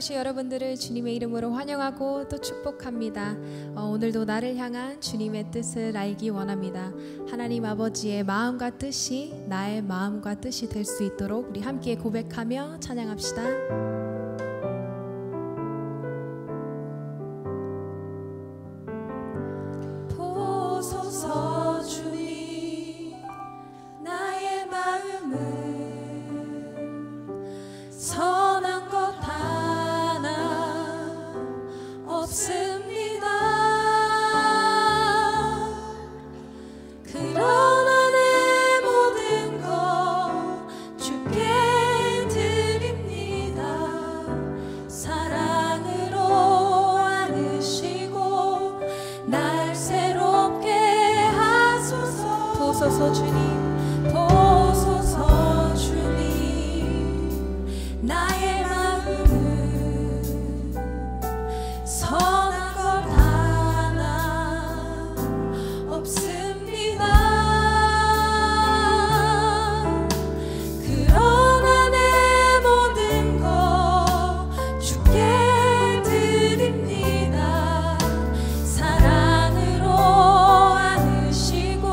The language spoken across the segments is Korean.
오신 여러분들을 주님의 이름으로 환영하고 또 축복합니다. 오늘도 나를 향한 주님의 뜻을 알기 원합니다. 하나님 아버지의 마음과 뜻이 나의 마음과 뜻이 될 수 있도록 우리 함께 고백하며 찬양합시다. 보소서 주님, 나의 마음을 선한 것 하나 없습니다. 그러나 내 모든 것 주께 드립니다. 사랑으로 안으시고 날 새롭게 하소서. 보소서 주님, 보소서 주님, 나의 마음을 선한 것 하나 없습니다. 그러나 내 모든 것 주께 드립니다. 사랑으로 안으시고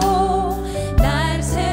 날 새롭게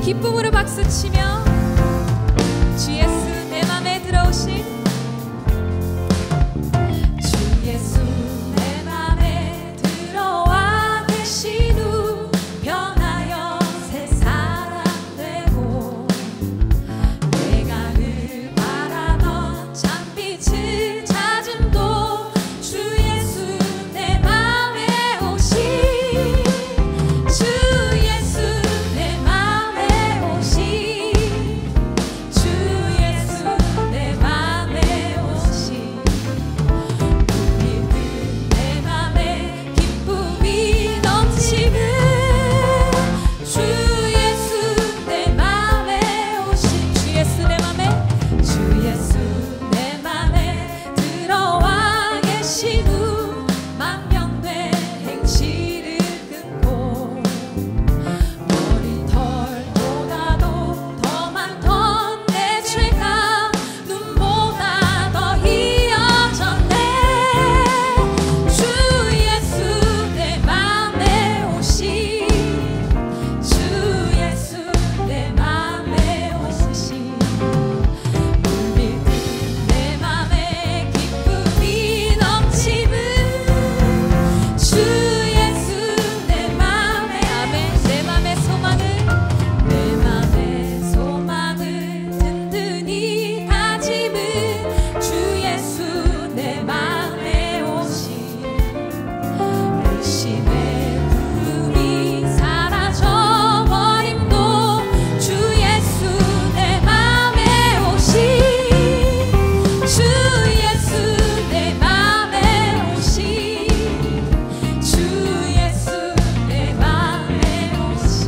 기쁨으로 박수치며 주 예수 내 맘에 들어오신 주 예수 내 맘에 들어와 계신 후 변하여 새 사람 되고 내가 늘 바라던 참빛을 찾음도 주 예수 내 맘에 오신 주 예수 내 맘에 오신 주 예수 내 맘에 오신 우리들 내 맘에 기쁨이 넘치는 주 예수 내 맘에 오신 주 예수 내 맘에 주 예수 내 맘에 들어와 계신 후 만병된 행실을 끊고 머리털보다도 더 많던 내 죄가 눈보다 더 희어졌네 주 예수 내 맘에 오신 주 예수 내 맘에 오신 우리들 내 맘에 기쁨이 넘치는 주 예수 내 맘에 아멘 내 맘의 소망을 든든히 가짐은 주 예수 내 맘에 오신 의심의 구름이 사라져버림도 주 예수 내 맘에 오신 주 예수 내 맘에 오신 주 예수 내 맘에 오신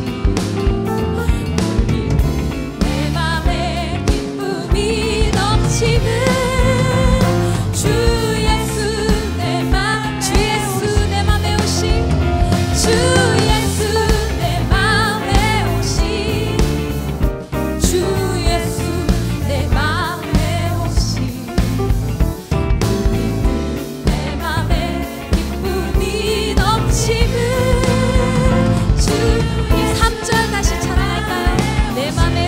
우리들 내 맘에 기쁨이 넘치는 주 예수 내 맘 주 예수 내 맘에 오신 주 예수 내 맘에 오신 주 예수 내 맘에 오신 우리들 내 맘에 기쁨이 넘치는 주 3절 다시 찬양할까요? 내 맘의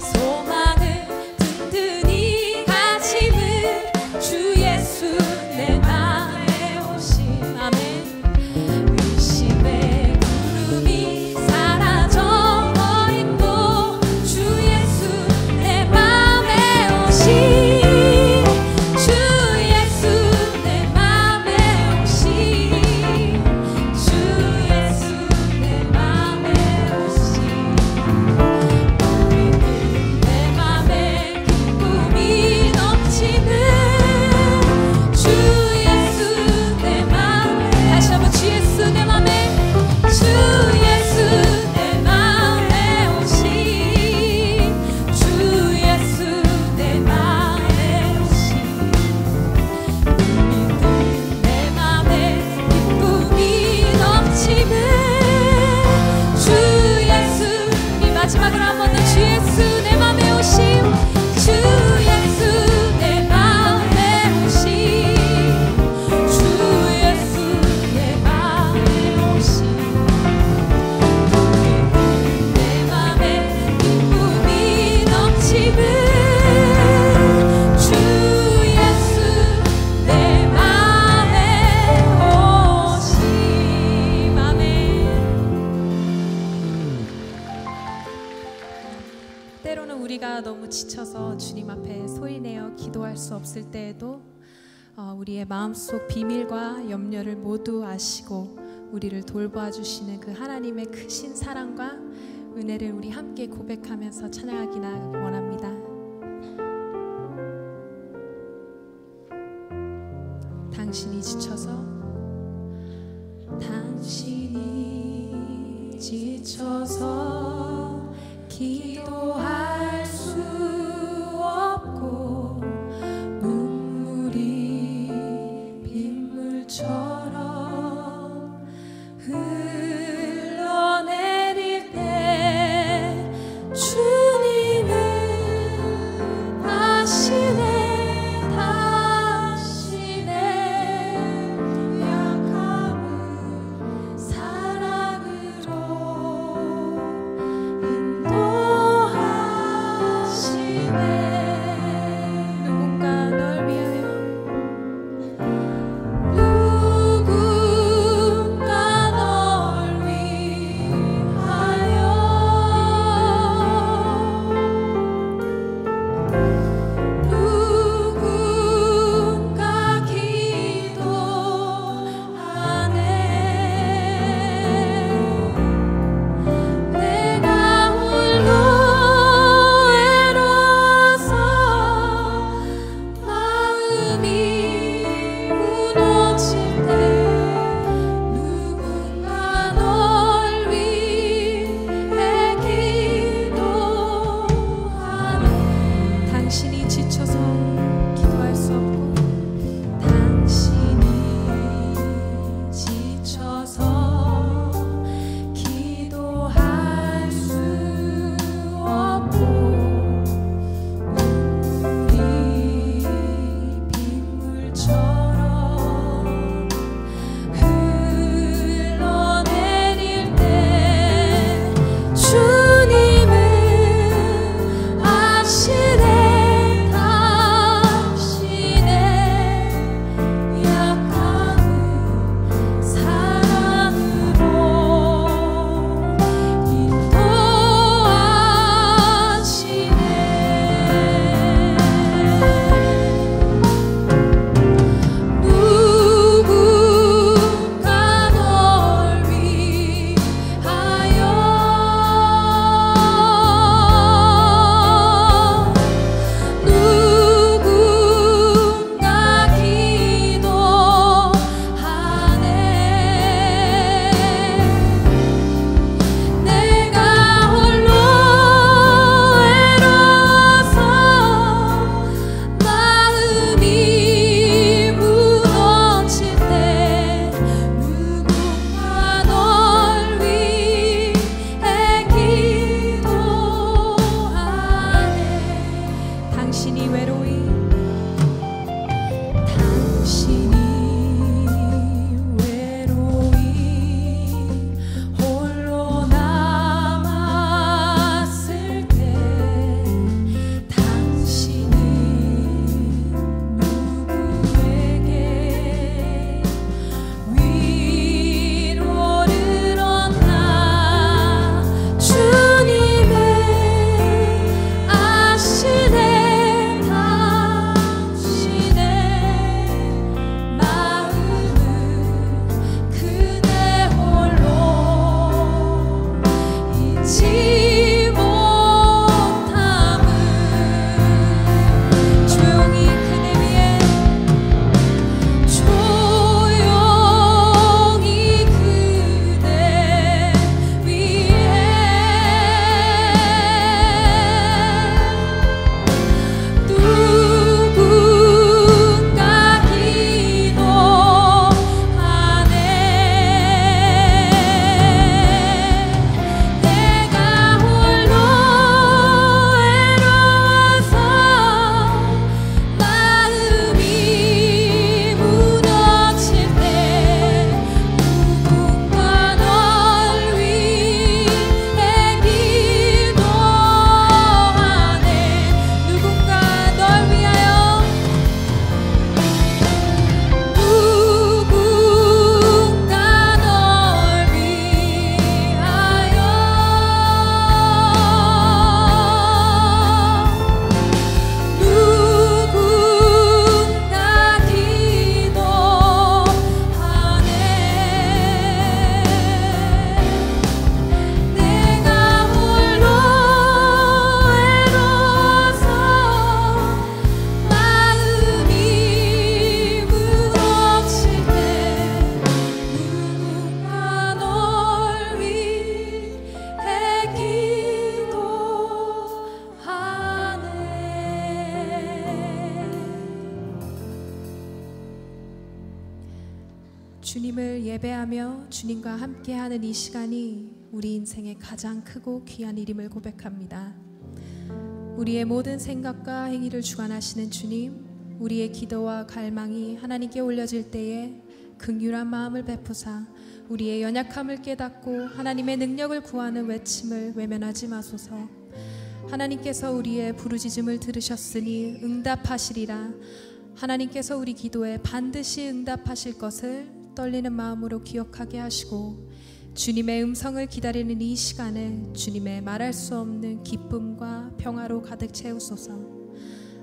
소망을 든든히 가짐은 주 예수 내 맘에 오신 아멘 의심의 구름이 사라져버림도 주 예수 내 맘에 오신 주 예수 내 맘에 오신 주 예수 내 맘에 오신 우리들 내 맘에 기쁨이 넘치는 주 예수 내 맘에 다시 한번 주 예수 내 맘에 주 예수 내 맘에 오신 주 예수 내 맘에 오신 우리들 내 맘에 기쁨이 넘치는 주 예수 이 마지막으로 한 번 더 주 예수 내 맘에 오신 주 예수 내 맘에 오신 주 예수 내 맘에 오신 우리들 내 맘에 기쁨이 넘치는 주 예수 내 맘에 오신 아멘 때로는 우리가 너무 지쳐서 주님 앞에 소리내어 기도할 수 없을 때에도 우리의 마음속 비밀과 염려를 모두 아시고 우리를 돌보아 주시는 그 하나님의 크신 사랑과 은혜를 우리 함께 고백하면서 찬양하기나 원합니다. 당신이 지쳐서 당신이 지쳐서 기도할 수 없고 눈물이 빗물처럼 흘러내릴 때 주님은 아시네 당신의 약함을 사랑으로 주님을 예배하며 주님과 함께하는 이 시간이 우리 인생의 가장 크고 귀한 일임을 고백합니다. 우리의 모든 생각과 행위를 주관하시는 주님, 우리의 기도와 갈망이 하나님께 올려질 때에 긍휼한 마음을 베푸사 우리의 연약함을 깨닫고 하나님의 능력을 구하는 외침을 외면하지 마소서. 하나님께서 우리의 부르짖음을 들으셨으니 응답하시리라. 하나님께서 우리 기도에 반드시 응답하실 것을 떨리는 마음으로 기억하게 하시고, 주님의 음성을 기다리는 이 시간을 주님의 말할 수 없는 기쁨과 평화로 가득 채우소서.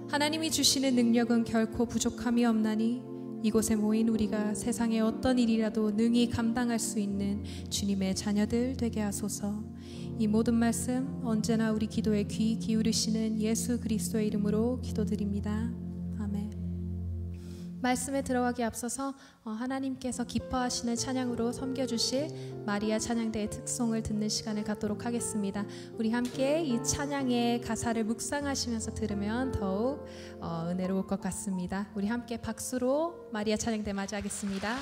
하나님이 주시는 능력은 결코 부족함이 없나니 이곳에 모인 우리가 세상의 어떤 일이라도 능히 감당할 수 있는 주님의 자녀들 되게 하소서. 이 모든 말씀 언제나 우리 기도에 귀 기울이시는 예수 그리스도의 이름으로 기도드립니다. 아멘. 말씀에 들어가기 앞서서 하나님께서 기뻐하시는 찬양으로 섬겨주실 마리아 찬양대의 특송을 듣는 시간을 갖도록 하겠습니다. 우리 함께 이 찬양의 가사를 묵상하시면서 들으면 더욱 은혜로울 것 같습니다. 우리 함께 박수로 마리아 찬양대 맞이하겠습니다.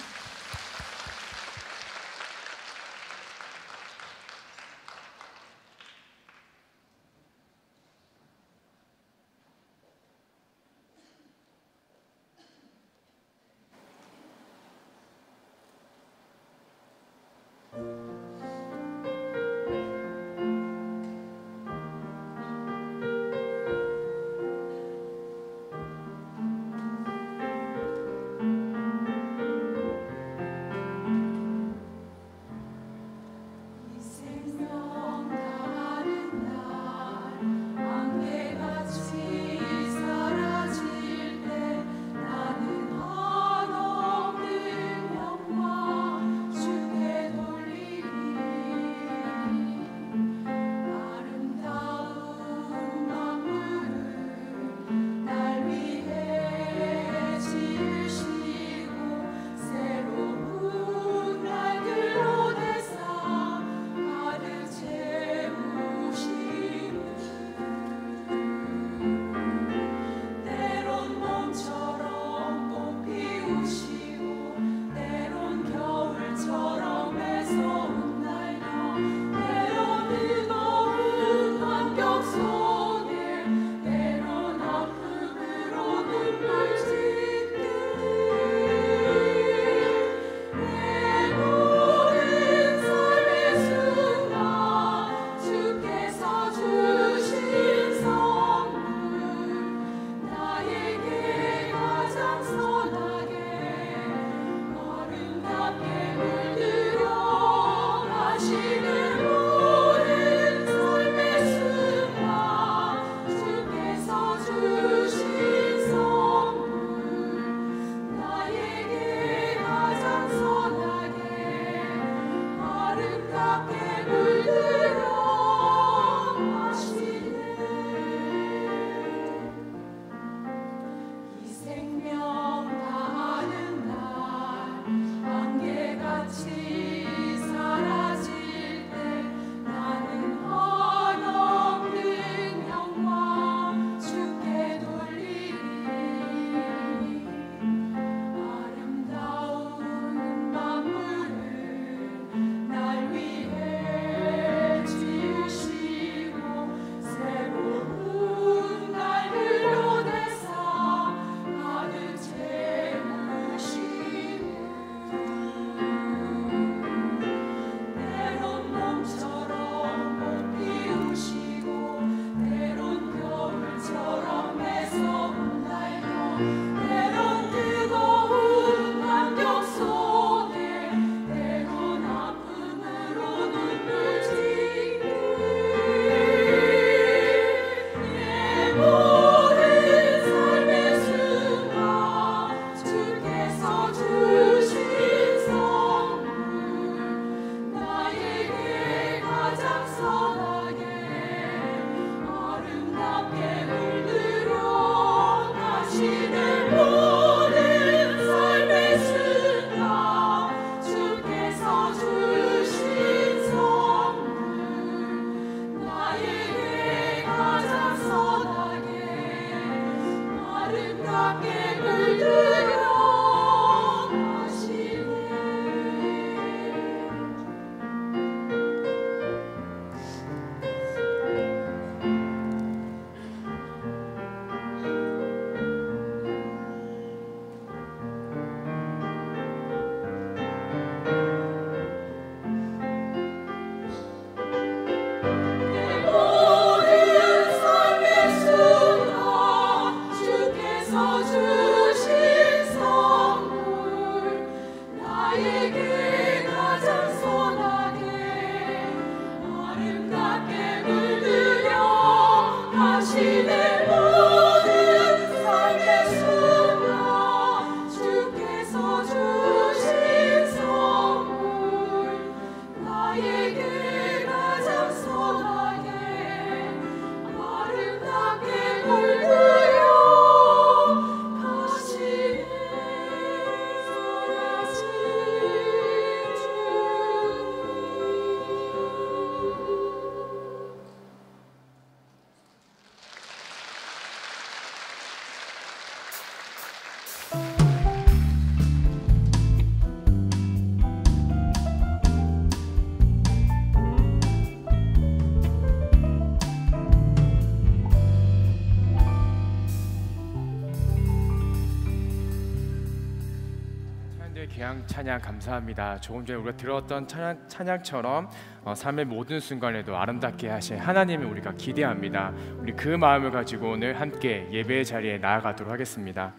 찬양 감사합니다. 조금 전에 우리가 들었던 찬양처럼 삶의 모든 순간에도 아름답게 하신 하나님을 우리가 기대합니다. 우리 그 마음을 가지고 오늘 함께 예배의 자리에 나아가도록 하겠습니다.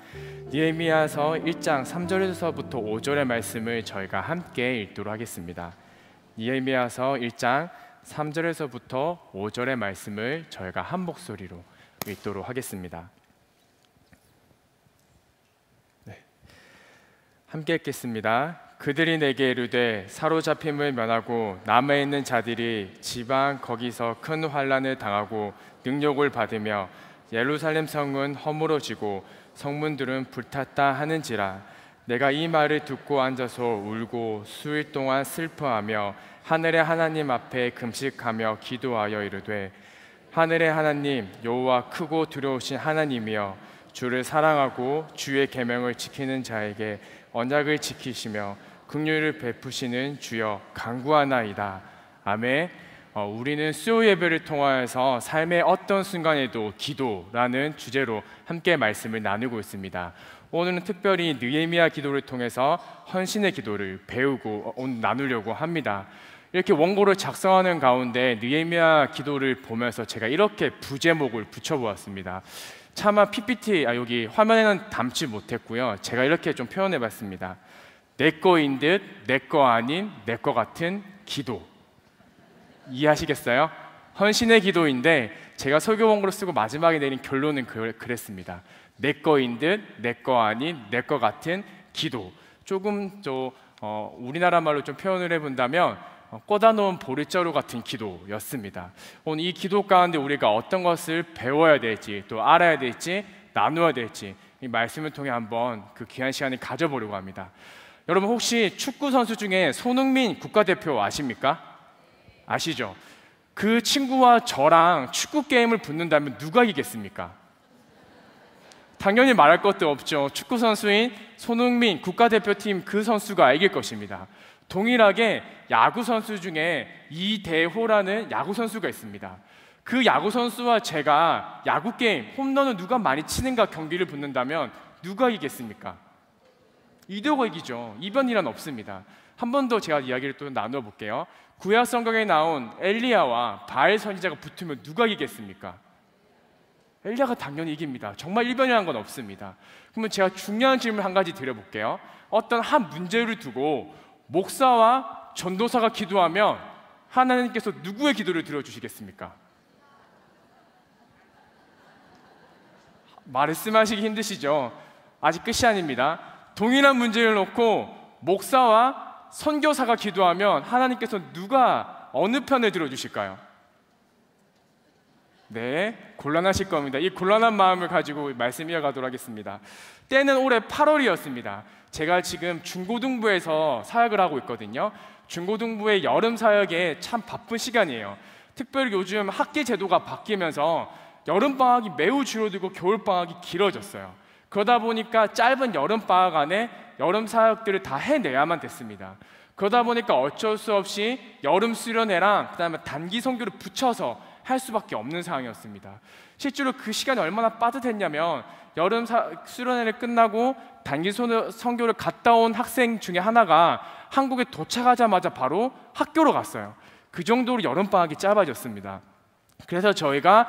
느헤미야서 1장 3절에서부터 5절의 말씀을 저희가 함께 읽도록 하겠습니다. 느헤미야서 1장 3절에서부터 5절의 말씀을 저희가 한 목소리로 읽도록 하겠습니다. 함께 읽겠습니다. 그들이 내게 이르되 사로잡힘을 면하고 남아있는 자들이 지방 거기서 큰 환난을 당하고 능욕을 받으며 예루살렘 성은 허물어지고 성문들은 불탔다 하는지라. 내가 이 말을 듣고 앉아서 울고 수일 동안 슬퍼하며 하늘의 하나님 앞에 금식하며 기도하여 이르되 하늘의 하나님 여호와 크고 두려우신 하나님이여 주를 사랑하고 주의 계명을 지키는 자에게 언약을 지키시며 긍휼을 베푸시는 주여 간구하나이다. 아멘. 우리는 수요 예배를 통하여서 삶의 어떤 순간에도 기도라는 주제로 함께 말씀을 나누고 있습니다. 오늘은 특별히 느헤미야 기도를 통해서 헌신의 기도를 배우고 오늘 나누려고 합니다. 이렇게 원고를 작성하는 가운데 느헤미야 기도를 보면서 제가 이렇게 부제목을 붙여보았습니다. 차마 PPT 여기 화면에는 담지 못했고요. 제가 이렇게 좀 표현해봤습니다. 내 거인 듯 내 거 아닌 내 거 같은 기도. 이해하시겠어요? 헌신의 기도인데 제가 설교 원고를 쓰고 마지막에 내린 결론은 그랬습니다. 내 거인 듯 내 거 아닌 내 거 같은 기도. 조금 우리나라 말로 좀 표현을 해본다면 꽂아놓은 보릿자루 같은 기도였습니다. 오늘 이 기도 가운데 우리가 어떤 것을 배워야 될지 또 알아야 될지 나누어야 될지 이 말씀을 통해 한번 그 귀한 시간을 가져보려고 합니다. 여러분 혹시 축구 선수 중에 손흥민 국가대표 아십니까? 아시죠? 그 친구와 저랑 축구 게임을 붙는다면 누가 이기겠습니까? 당연히 말할 것도 없죠. 축구 선수인 손흥민 국가대표팀 그 선수가 이길 것입니다. 동일하게 야구 선수 중에 이대호라는 야구 선수가 있습니다. 그 야구 선수와 제가 야구 게임 홈런을 누가 많이 치는가 경기를 붙는다면 누가 이기겠습니까? 이대호가 이기죠. 이변이란 없습니다. 한 번 더 제가 이야기를 또 나누어 볼게요. 구약 성경에 나온 엘리야와 바알 선지자가 붙으면 누가 이기겠습니까? 엘리야가 당연히 이깁니다. 정말 이변이라는 건 없습니다. 그러면 제가 중요한 질문 한 가지 드려볼게요. 어떤 한 문제를 두고 목사와 전도사가 기도하면 하나님께서 누구의 기도를 들어주시겠습니까? 말씀하시기 힘드시죠? 아직 끝이 아닙니다. 동일한 문제를 놓고 목사와 선교사가 기도하면 하나님께서 어느 편을 들어주실까요? 네, 곤란하실 겁니다. 이 곤란한 마음을 가지고 말씀 이어가도록 하겠습니다. 때는 올해 8월이었습니다. 제가 지금 중고등부에서 사역을 하고 있거든요. 중고등부의 여름 사역에 참 바쁜 시간이에요. 특별히 요즘 학기 제도가 바뀌면서 여름방학이 매우 줄어들고 겨울방학이 길어졌어요. 그러다 보니까 짧은 여름방학 안에 여름 사역들을 다 해내야만 됐습니다. 그러다 보니까 어쩔 수 없이 여름 수련회랑 그다음에 단기 선교를 붙여서 할 수밖에 없는 상황이었습니다. 실제로 그 시간이 얼마나 빠듯했냐면 여름 수련회를 끝나고 단기 선교를 갔다 온 학생 중에 하나가 한국에 도착하자마자 바로 학교로 갔어요. 그 정도로 여름방학이 짧아졌습니다. 그래서 저희가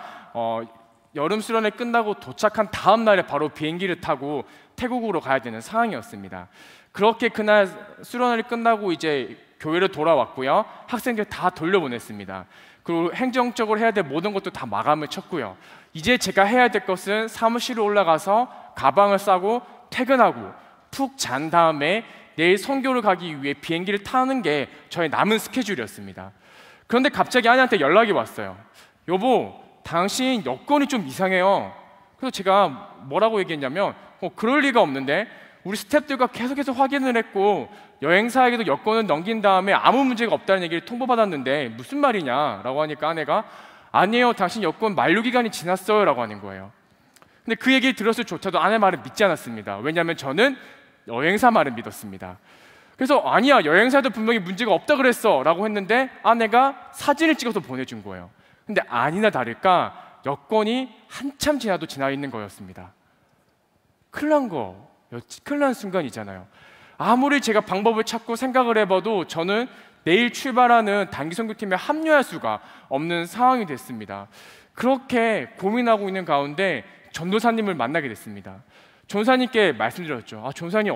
여름 수련회 끝나고 도착한 다음 날에 바로 비행기를 타고 태국으로 가야 되는 상황이었습니다. 그렇게 그날 수련회를 끝나고 이제 교회로 돌아왔고요. 학생들 다 돌려보냈습니다. 그리고 행정적으로 해야 될 모든 것도 다 마감을 쳤고요. 이제 제가 해야 될 것은 사무실에 올라가서 가방을 싸고 퇴근하고 푹 잔 다음에 내일 선교를 가기 위해 비행기를 타는 게 저의 남은 스케줄이었습니다. 그런데 갑자기 아내한테 연락이 왔어요. 여보, 당신 여권이 좀 이상해요. 그래서 제가 뭐라고 얘기했냐면 그럴 리가 없는데 우리 스태프들과 계속해서 확인을 했고 여행사에게도 여권을 넘긴 다음에 아무 문제가 없다는 얘기를 통보받았는데 무슨 말이냐 라고 하니까 아내가 아니에요, 당신 여권 만료기간이 지났어요 라고 하는 거예요. 근데 그 얘기를 들었을 조차도 아내 말을 믿지 않았습니다. 왜냐하면 저는 여행사 말을 믿었습니다. 그래서 아니야, 여행사도 분명히 문제가 없다 그랬어 라고 했는데 아내가 사진을 찍어서 보내준 거예요. 근데 아니나 다를까 여권이 한참 지나도 지나 있는 거였습니다. 큰일 난 순간이잖아요. 아무리 제가 방법을 찾고 생각을 해봐도 저는 내일 출발하는 단기 선교팀에 합류할 수가 없는 상황이 됐습니다. 그렇게 고민하고 있는 가운데 전도사님을 만나게 됐습니다. 전도사님께 말씀드렸죠. 전도사님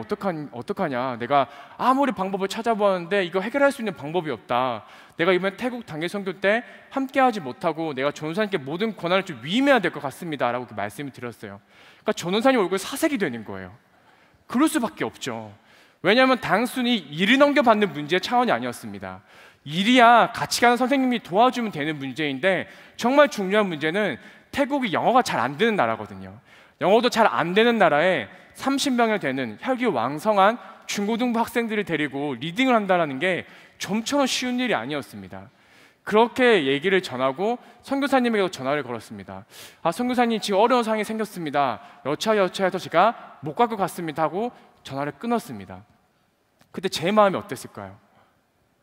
어떡하냐, 내가 아무리 방법을 찾아보았는데 이거 해결할 수 있는 방법이 없다. 내가 이번 태국 단기 선교 때 함께하지 못하고 내가 전도사님께 모든 권한을 좀 위임해야 될 것 같습니다 라고 말씀을 드렸어요. 그러니까 전도사님 얼굴 사색이 되는 거예요. 그럴 수밖에 없죠. 왜냐하면 단순히 일을 넘겨받는 문제의 차원이 아니었습니다. 일이야 같이 가는 선생님이 도와주면 되는 문제인데, 정말 중요한 문제는 태국이 영어가 잘 안 되는 나라거든요. 영어도 잘 안 되는 나라에 30명이 되는 혈기왕성한 중고등부 학생들을 데리고 리딩을 한다는 게 좀처럼 쉬운 일이 아니었습니다. 그렇게 얘기를 전하고 선교사님에게 전화를 걸었습니다. 선교사님, 지금 어려운 상황이 생겼습니다. 여차여차해서 제가 못 갈 것 같습니다 하고 전화를 끊었습니다. 그때 제 마음이 어땠을까요?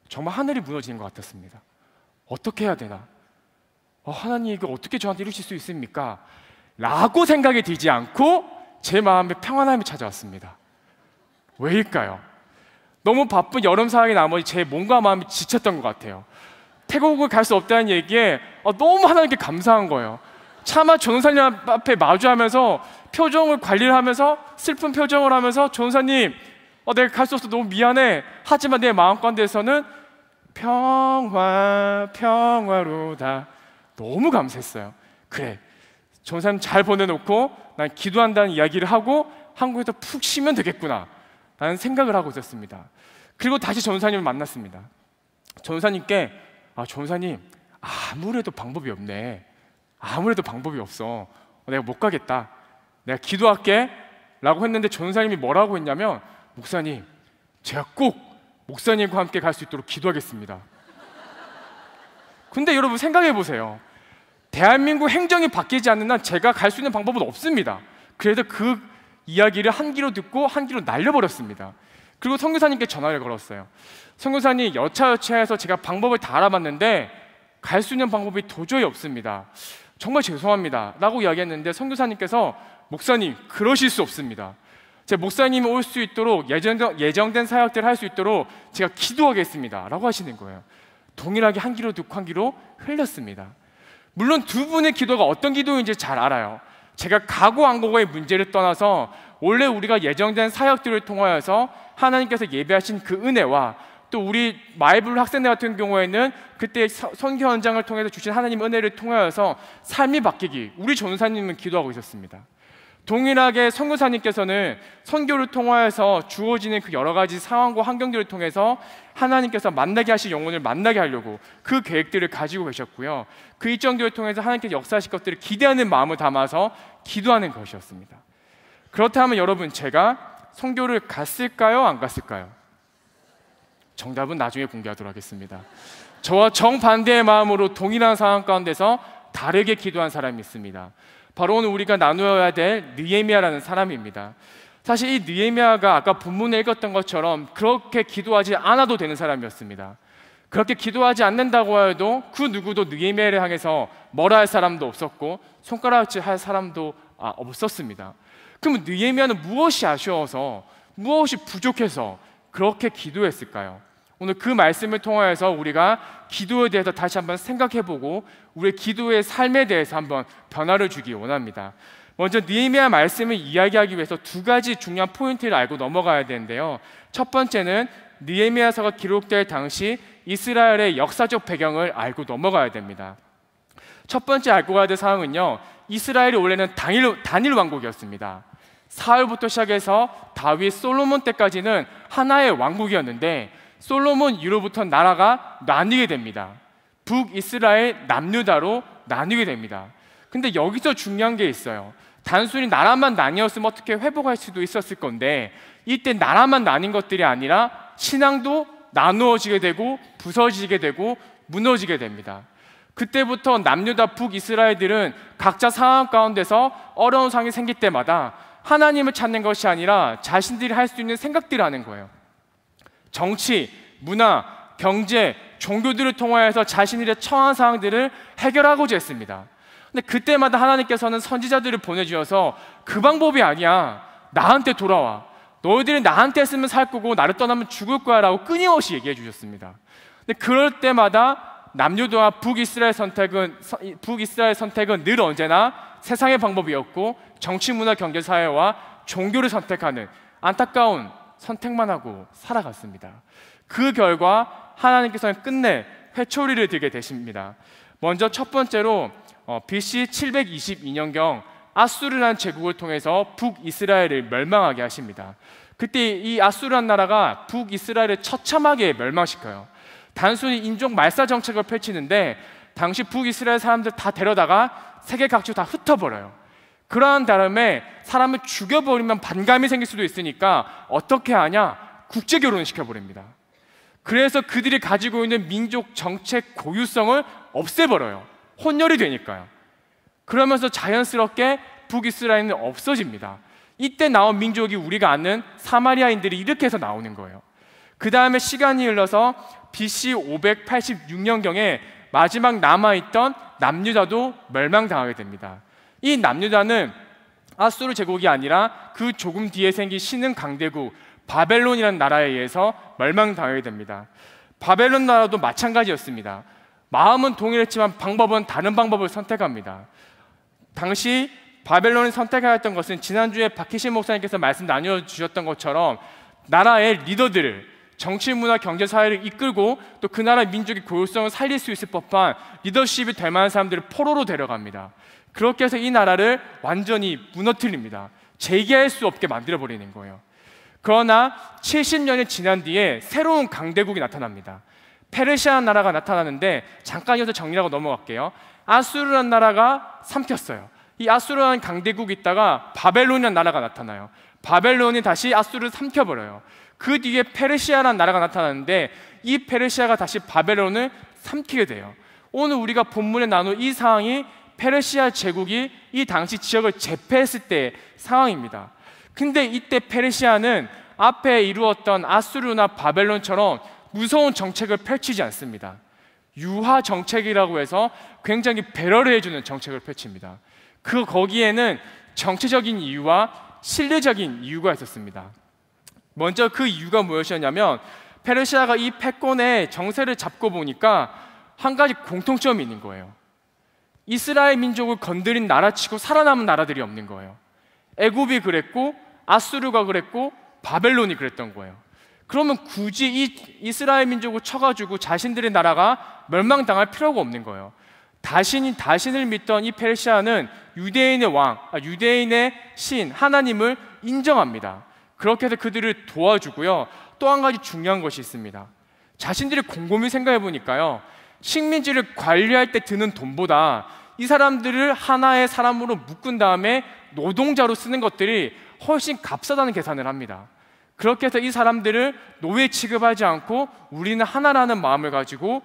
정말 하늘이 무너지는 것 같았습니다. 어떻게 해야 되나? 하나님, 이거 어떻게 저한테 이루실 수 있습니까? 라고 생각이 들지 않고 제 마음에 평안함이 찾아왔습니다. 왜일까요? 너무 바쁜 여름 상황이 나머지 제 몸과 마음이 지쳤던 것 같아요. 태국을 갈 수 없다는 얘기에 너무 하나님께 감사한 거예요. 차마 전도사님 앞에 마주하면서 표정을 관리를 하면서 슬픈 표정을 하면서, 전도사님, 내가 갈 수 없어 너무 미안해. 하지만 내 마음 가운데서는 평화로다. 너무 감사했어요. 그래, 전도사님 잘 보내놓고 난 기도한다는 이야기를 하고 한국에서 푹 쉬면 되겠구나 라는 생각을 하고 있었습니다. 그리고 다시 전도사님을 만났습니다. 전도사님께 전도사님, 아무래도 방법이 없네. 아무래도 방법이 없어. 내가 못 가겠다. 내가 기도할게 라고 했는데 전도사님이 뭐라고 했냐면, 목사님, 제가 꼭 목사님과 함께 갈 수 있도록 기도하겠습니다. 근데 여러분 생각해 보세요. 대한민국 행정이 바뀌지 않는 한 제가 갈 수 있는 방법은 없습니다. 그래서 그 이야기를 한 귀로 듣고 한 귀로 날려버렸습니다. 그리고 선교사님께 전화를 걸었어요. 선교사님, 여차여차해서 제가 방법을 다 알아봤는데 갈 수 있는 방법이 도저히 없습니다. 정말 죄송합니다 라고 이야기했는데, 선교사님께서 목사님, 그러실 수 없습니다. 제 목사님이 올 수 있도록 예정된 사역들을 할 수 있도록 제가 기도하겠습니다 라고 하시는 거예요. 동일하게 한 귀로 듣고 한 귀로 흘렸습니다. 물론 두 분의 기도가 어떤 기도인지 잘 알아요. 제가 가고 안 가고의 문제를 떠나서 원래 우리가 예정된 사역들을 통하여서 하나님께서 예배하신 그 은혜와 또 우리 마이블 학생들 같은 경우에는 그때 선교 현장을 통해서 주신 하나님 은혜를 통하여서 삶이 바뀌기, 우리 전도사님은 기도하고 있었습니다. 동일하게 선교사님께서는 선교를 통하여서 주어지는 그 여러 가지 상황과 환경들을 통해서 하나님께서 만나게 하실 영혼을 만나게 하려고 그 계획들을 가지고 계셨고요. 그 일정들을 통해서 하나님께서 역사하실 것들을 기대하는 마음을 담아서 기도하는 것이었습니다. 그렇다면 여러분, 제가 선교를 갔을까요? 안 갔을까요? 정답은 나중에 공개하도록 하겠습니다. 저와 정반대의 마음으로 동일한 상황 가운데서 다르게 기도한 사람이 있습니다. 바로 오늘 우리가 나누어야 될 느헤미야라는 사람입니다. 사실 이 느헤미야가 아까 본문에 읽었던 것처럼 그렇게 기도하지 않아도 되는 사람이었습니다. 그렇게 기도하지 않는다고 해도 그 누구도 느헤미야를 향해서 뭐라 할 사람도 없었고 손가락질 할 사람도 없었습니다. 그럼 느헤미야는 무엇이 아쉬워서, 무엇이 부족해서 그렇게 기도했을까요? 오늘 그 말씀을 통하여서 우리가 기도에 대해서 다시 한번 생각해보고 우리의 기도의 삶에 대해서 한번 변화를 주기 원합니다. 먼저 느헤미야 말씀을 이야기하기 위해서 두 가지 중요한 포인트를 알고 넘어가야 되는데요. 첫 번째는 느헤미야서가 기록될 당시 이스라엘의 역사적 배경을 알고 넘어가야 됩니다. 첫 번째 알고 가야 될 사항은요, 이스라엘이 원래는 단일 왕국이었습니다. 사울부터 시작해서 다윗, 솔로몬 때까지는 하나의 왕국이었는데 솔로몬 이후로부터 나라가 나뉘게 됩니다. 북이스라엘, 남유다로 나뉘게 됩니다. 근데 여기서 중요한 게 있어요. 단순히 나라만 나뉘었으면 어떻게 회복할 수도 있었을 건데, 이때 나라만 나뉜 것들이 아니라 신앙도 나누어지게 되고 부서지게 되고 무너지게 됩니다. 그때부터 남유다 북이스라엘들은 각자 상황 가운데서 어려운 상황이 생길 때마다 하나님을 찾는 것이 아니라 자신들이 할 수 있는 생각들을 하는 거예요. 정치, 문화, 경제, 종교들을 통하여서 자신들의 처한 상황들을 해결하고자 했습니다. 근데 그때마다 하나님께서는 선지자들을 보내주셔서 그 방법이 아니야, 나한테 돌아와, 너희들이 나한테 있으면 살 거고 나를 떠나면 죽을 거야 라고 끊임없이 얘기해 주셨습니다. 근데 그럴 때마다 남유다와 북이스라엘 선택은 늘 언제나 세상의 방법이었고 정치, 문화, 경제, 사회와 종교를 선택하는 안타까운 선택만 하고 살아갔습니다. 그 결과 하나님께서는 끝내 회초리를 들게 되십니다. 먼저 첫 번째로 BC 722년경 아수르라는 제국을 통해서 북이스라엘을 멸망하게 하십니다. 그때 이 아수르라는 나라가 북이스라엘을 처참하게 멸망시켜요. 단순히 인종 말사 정책을 펼치는데 당시 북이스라엘 사람들 다 데려다가 세계 각지로 다 흩어버려요. 그러한 다음에 사람을 죽여버리면 반감이 생길 수도 있으니까 어떻게 하냐? 국제 결혼을 시켜버립니다. 그래서 그들이 가지고 있는 민족 정책 고유성을 없애버려요. 혼혈이 되니까요. 그러면서 자연스럽게 북이스라엘은 없어집니다. 이때 나온 민족이 우리가 아는 사마리아인들이 이렇게 해서 나오는 거예요. 그 다음에 시간이 흘러서 BC 586년경에 마지막 남아있던 남유다도 멸망당하게 됩니다. 이 남유다는 아수르 제국이 아니라 그 조금 뒤에 생긴 신흥 강대국 바벨론이라는 나라에 의해서 멸망당하게 됩니다. 바벨론 나라도 마찬가지였습니다. 마음은 동일했지만 방법은 다른 방법을 선택합니다. 당시 바벨론이 선택하였던 것은 지난주에 박희신 목사님께서 말씀 나눠주셨던 것처럼 나라의 리더들을 정치, 문화, 경제, 사회를 이끌고 또 그 나라 민족의 고유성을 살릴 수 있을 법한 리더십이 될 만한 사람들을 포로로 데려갑니다. 그렇게 해서 이 나라를 완전히 무너뜨립니다. 재기할 수 없게 만들어버리는 거예요. 그러나 70년이 지난 뒤에 새로운 강대국이 나타납니다. 페르시아 나라가 나타나는데 잠깐 여기서 정리하고 넘어갈게요. 아수르라는 나라가 삼켰어요. 이 아수르라는 강대국이 있다가 바벨론이라는 나라가 나타나요. 바벨론이 다시 아수르를 삼켜버려요. 그 뒤에 페르시아라는 나라가 나타나는데 이 페르시아가 다시 바벨론을 삼키게 돼요. 오늘 우리가 본문에 나눈 이 상황이 페르시아 제국이 이 당시 지역을 제패했을 때의 상황입니다. 근데 이때 페르시아는 앞에 이루었던 아수르나 바벨론처럼 무서운 정책을 펼치지 않습니다. 유화 정책이라고 해서 굉장히 배려를 해주는 정책을 펼칩니다. 거기에는 정치적인 이유와 실리적인 이유가 있었습니다. 먼저 그 이유가 무엇이었냐면 페르시아가 이 패권의 정세를 잡고 보니까 한 가지 공통점이 있는 거예요. 이스라엘 민족을 건드린 나라치고 살아남은 나라들이 없는 거예요. 애굽이 그랬고 아수르가 그랬고 바벨론이 그랬던 거예요. 그러면 굳이 이 이스라엘 민족을 쳐가지고 자신들의 나라가 멸망당할 필요가 없는 거예요. 자신을 믿던 이 페르시아는 유대인의 왕, 유대인의 신 하나님을 인정합니다. 그렇게 해서 그들을 도와주고요. 또 한 가지 중요한 것이 있습니다. 자신들이 곰곰이 생각해 보니까요, 식민지를 관리할 때 드는 돈보다 이 사람들을 하나의 사람으로 묶은 다음에 노동자로 쓰는 것들이 훨씬 값싸다는 계산을 합니다. 그렇게 해서 이 사람들을 노예 취급하지 않고 우리는 하나라는 마음을 가지고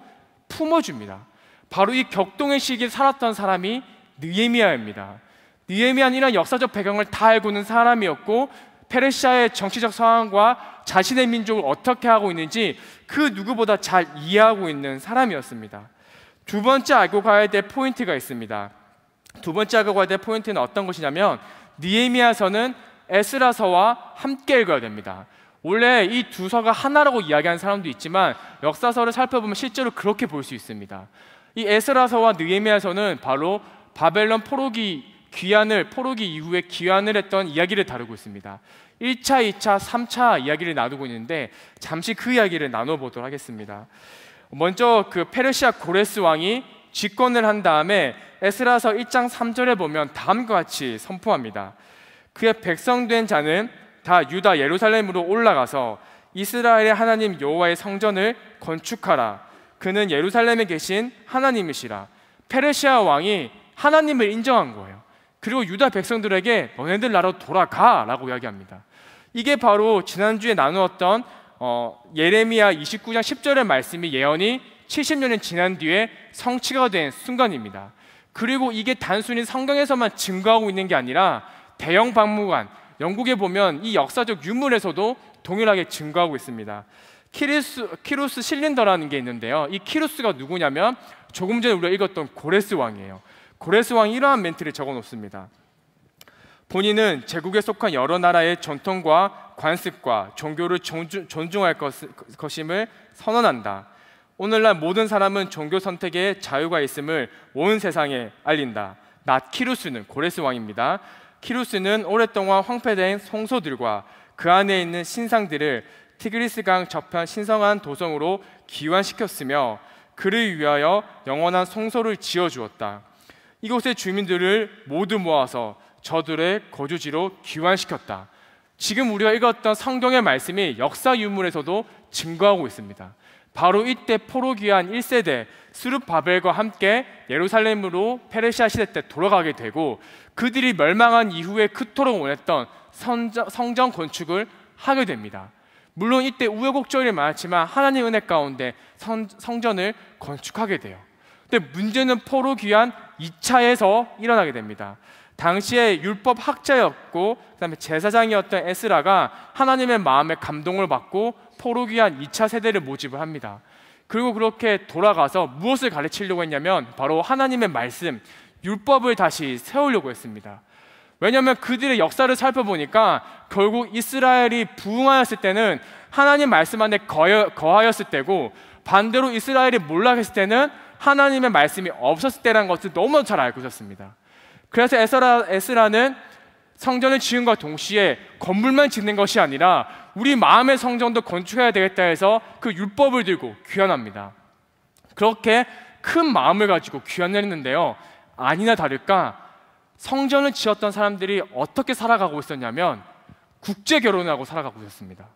품어줍니다. 바로 이 격동의 시기에 살았던 사람이 느헤미야입니다. 느헤미야는 이런 역사적 배경을 다 알고 있는 사람이었고 페르시아의 정치적 상황과 자신의 민족을 어떻게 하고 있는지 그 누구보다 잘 이해하고 있는 사람이었습니다. 두 번째 알고 가야 될 포인트가 있습니다. 두 번째 알고 가야 될 포인트는 어떤 것이냐면 느헤미야서는 에스라서와 함께 읽어야 됩니다. 원래 이 두 서가 하나라고 이야기하는 사람도 있지만 역사서를 살펴보면 실제로 그렇게 볼 수 있습니다. 이 에스라서와 느헤미야서는 바로 바벨론 포로기 이후에 귀환을 했던 이야기를 다루고 있습니다. 1차, 2차, 3차 이야기를 나누고 있는데 잠시 그 이야기를 나눠보도록 하겠습니다. 먼저 그 페르시아 고레스 왕이 집권을 한 다음에 에스라서 1장 3절에 보면 다음과 같이 선포합니다. 그의 백성된 자는 다 유다 예루살렘으로 올라가서 이스라엘의 하나님 여호와의 성전을 건축하라. 그는 예루살렘에 계신 하나님이시라. 페르시아 왕이 하나님을 인정한 거예요. 그리고 유다 백성들에게 너네들 나라로 돌아가 라고 이야기합니다. 이게 바로 지난주에 나누었던 예레미야 29장 10절의 말씀이 예언이 70년이 지난 뒤에 성취가 된 순간입니다. 그리고 이게 단순히 성경에서만 증거하고 있는 게 아니라 대형 박물관, 영국에 보면 이 역사적 유물에서도 동일하게 증거하고 있습니다. 키루스 실린더라는 게 있는데요. 이 키루스가 누구냐면 조금 전에 우리가 읽었던 고레스 왕이에요. 고레스 왕이 이러한 멘트를 적어 놓습니다. 본인은 제국에 속한 여러 나라의 전통과 관습과 종교를 존중할 것임을 선언한다. 오늘날 모든 사람은 종교 선택에 자유가 있음을 온 세상에 알린다. 낫 키루스는 고레스 왕입니다. 키루스는 오랫동안 황폐된 성소들과 그 안에 있는 신상들을 티그리스강 저편 신성한 도성으로 기환시켰으며 그를 위하여 영원한 성소를 지어주었다. 이곳의 주민들을 모두 모아서 저들의 거주지로 귀환시켰다. 지금 우리가 읽었던 성경의 말씀이 역사 유물에서도 증거하고 있습니다. 바로 이때 포로 귀환 1세대 스룹바벨과 함께 예루살렘으로 페르시아 시대 때 돌아가게 되고 그들이 멸망한 이후에 그토록 원했던 성전 건축을 하게 됩니다. 물론 이때 우여곡절이 많았지만 하나님 은혜 가운데 성전을 건축하게 돼요. 근데 문제는 포로 귀환 2차에서 일어나게 됩니다. 당시에 율법 학자였고 그다음에 제사장이었던 에스라가 하나님의 마음에 감동을 받고 포로 귀환 2차 세대를 모집을 합니다. 그리고 그렇게 돌아가서 무엇을 가르치려고 했냐면 바로 하나님의 말씀, 율법을 다시 세우려고 했습니다. 왜냐하면 그들의 역사를 살펴보니까 결국 이스라엘이 부흥하였을 때는 하나님 말씀 안에 거하였을 때고 반대로 이스라엘이 몰락했을 때는 하나님의 말씀이 없었을 때라는 것을 너무 잘 알고 있었습니다. 그래서 에스라는 성전을 지은과 동시에 건물만 짓는 것이 아니라 우리 마음의 성전도 건축해야 되겠다 해서 그 율법을 들고 귀환합니다. 그렇게 큰 마음을 가지고 귀환을 했는데요, 아니나 다를까 성전을 지었던 사람들이 어떻게 살아가고 있었냐면 국제 결혼하고 살아가고 있었습니다.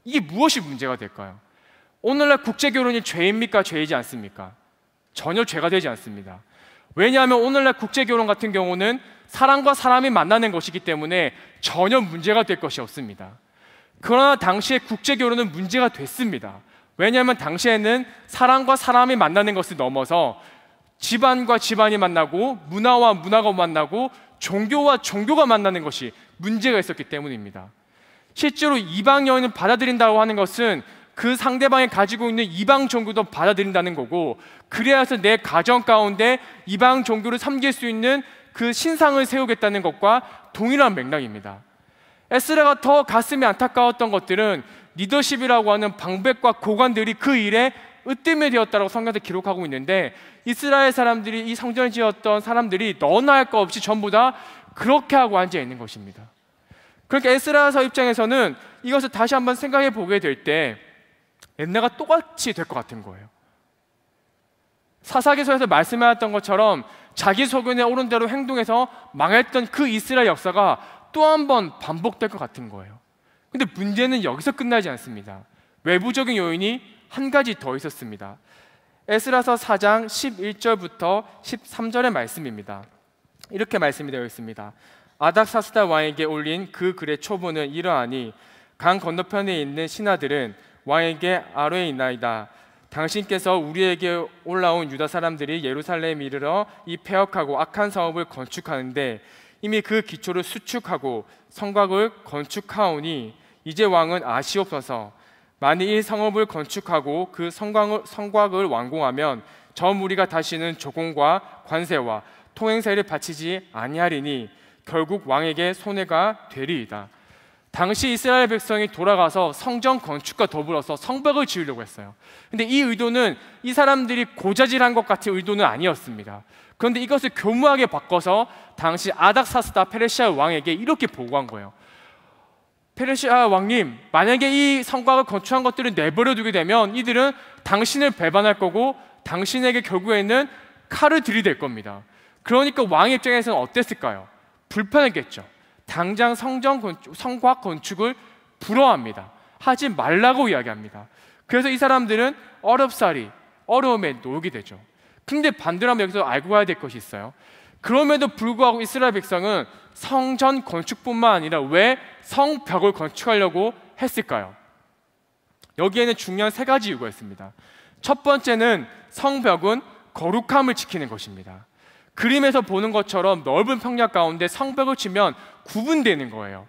이게 무엇이 문제가 될까요? 오늘날 국제 결혼이 죄입니까? 죄이지 않습니까? 전혀 죄가 되지 않습니다. 왜냐하면 오늘날 국제 결혼 같은 경우는 사람과 사람이 만나는 것이기 때문에 전혀 문제가 될 것이 없습니다. 그러나 당시에 국제 결혼은 문제가 됐습니다. 왜냐하면 당시에는 사람과 사람이 만나는 것을 넘어서 집안과 집안이 만나고 문화와 문화가 만나고 종교와 종교가 만나는 것이 문제가 있었기 때문입니다. 실제로 이방 여인을 받아들인다고 하는 것은 그 상대방이 가지고 있는 이방 종교도 받아들인다는 거고, 그래야 해서 내 가정 가운데 이방 종교를 섬길 수 있는 그 신상을 세우겠다는 것과 동일한 맥락입니다. 에스라가 더 가슴이 안타까웠던 것들은 리더십이라고 하는 방백과 고관들이 그 일에 으뜸이 되었다고 성경에서 기록하고 있는데, 이스라엘 사람들이 이 성전을 지었던 사람들이 너나 할 거 없이 전부 다 그렇게 하고 앉아 있는 것입니다. 그러니까 에스라서 입장에서는 이것을 다시 한번 생각해 보게 될 때 옛날과 똑같이 될 것 같은 거예요. 사사기서에서 말씀하였던 것처럼 자기 소견에 오른 대로 행동해서 망했던 그 이스라엘 역사가 또 한 번 반복될 것 같은 거예요. 근데 문제는 여기서 끝나지 않습니다. 외부적인 요인이 한 가지 더 있었습니다. 에스라서 4장 11절부터 13절의 말씀입니다. 이렇게 말씀이 되어 있습니다. 아닥사스다 왕에게 올린 그 글의 초본은 이러하니 강 건너편에 있는 신하들은 왕에게 아뢰 있나이다. 당신께서 우리에게 올라온 유다 사람들이 예루살렘에 이르러 이 폐역하고 악한 성읍을 건축하는데 이미 그 기초를 수축하고 성곽을 건축하오니 이제 왕은 아시옵소서. 만일 이 성읍을 건축하고 그 성곽을 완공하면 저 무리가 다시는 조공과 관세와 통행세를 바치지 아니하리니 결국 왕에게 손해가 되리이다. 당시 이스라엘 백성이 돌아가서 성전 건축과 더불어서 성벽을 지으려고 했어요. 근데 이 의도는 이 사람들이 고자질한 것 같은 의도는 아니었습니다. 그런데 이것을 교묘하게 바꿔서 당시 아닥사스다 페르시아 왕에게 이렇게 보고한 거예요. 페르시아 왕님, 만약에 이 성곽을 건축한 것들을 내버려 두게 되면 이들은 당신을 배반할 거고 당신에게 결국에는 칼을 들이댈 겁니다. 그러니까 왕의 입장에서는 어땠을까요? 불편했겠죠. 당장 성곽 건축을 불허합니다. 하지 말라고 이야기합니다. 그래서 이 사람들은 어려움에 놓이게 되죠. 근데 반대로 하면 여기서 알고 가야 될 것이 있어요. 그럼에도 불구하고 이스라엘 백성은 성전 건축뿐만 아니라 왜 성벽을 건축하려고 했을까요? 여기에는 중요한 세 가지 이유가 있습니다. 첫 번째는 성벽은 거룩함을 지키는 것입니다. 그림에서 보는 것처럼 넓은 평야 가운데 성벽을 치면 구분되는 거예요.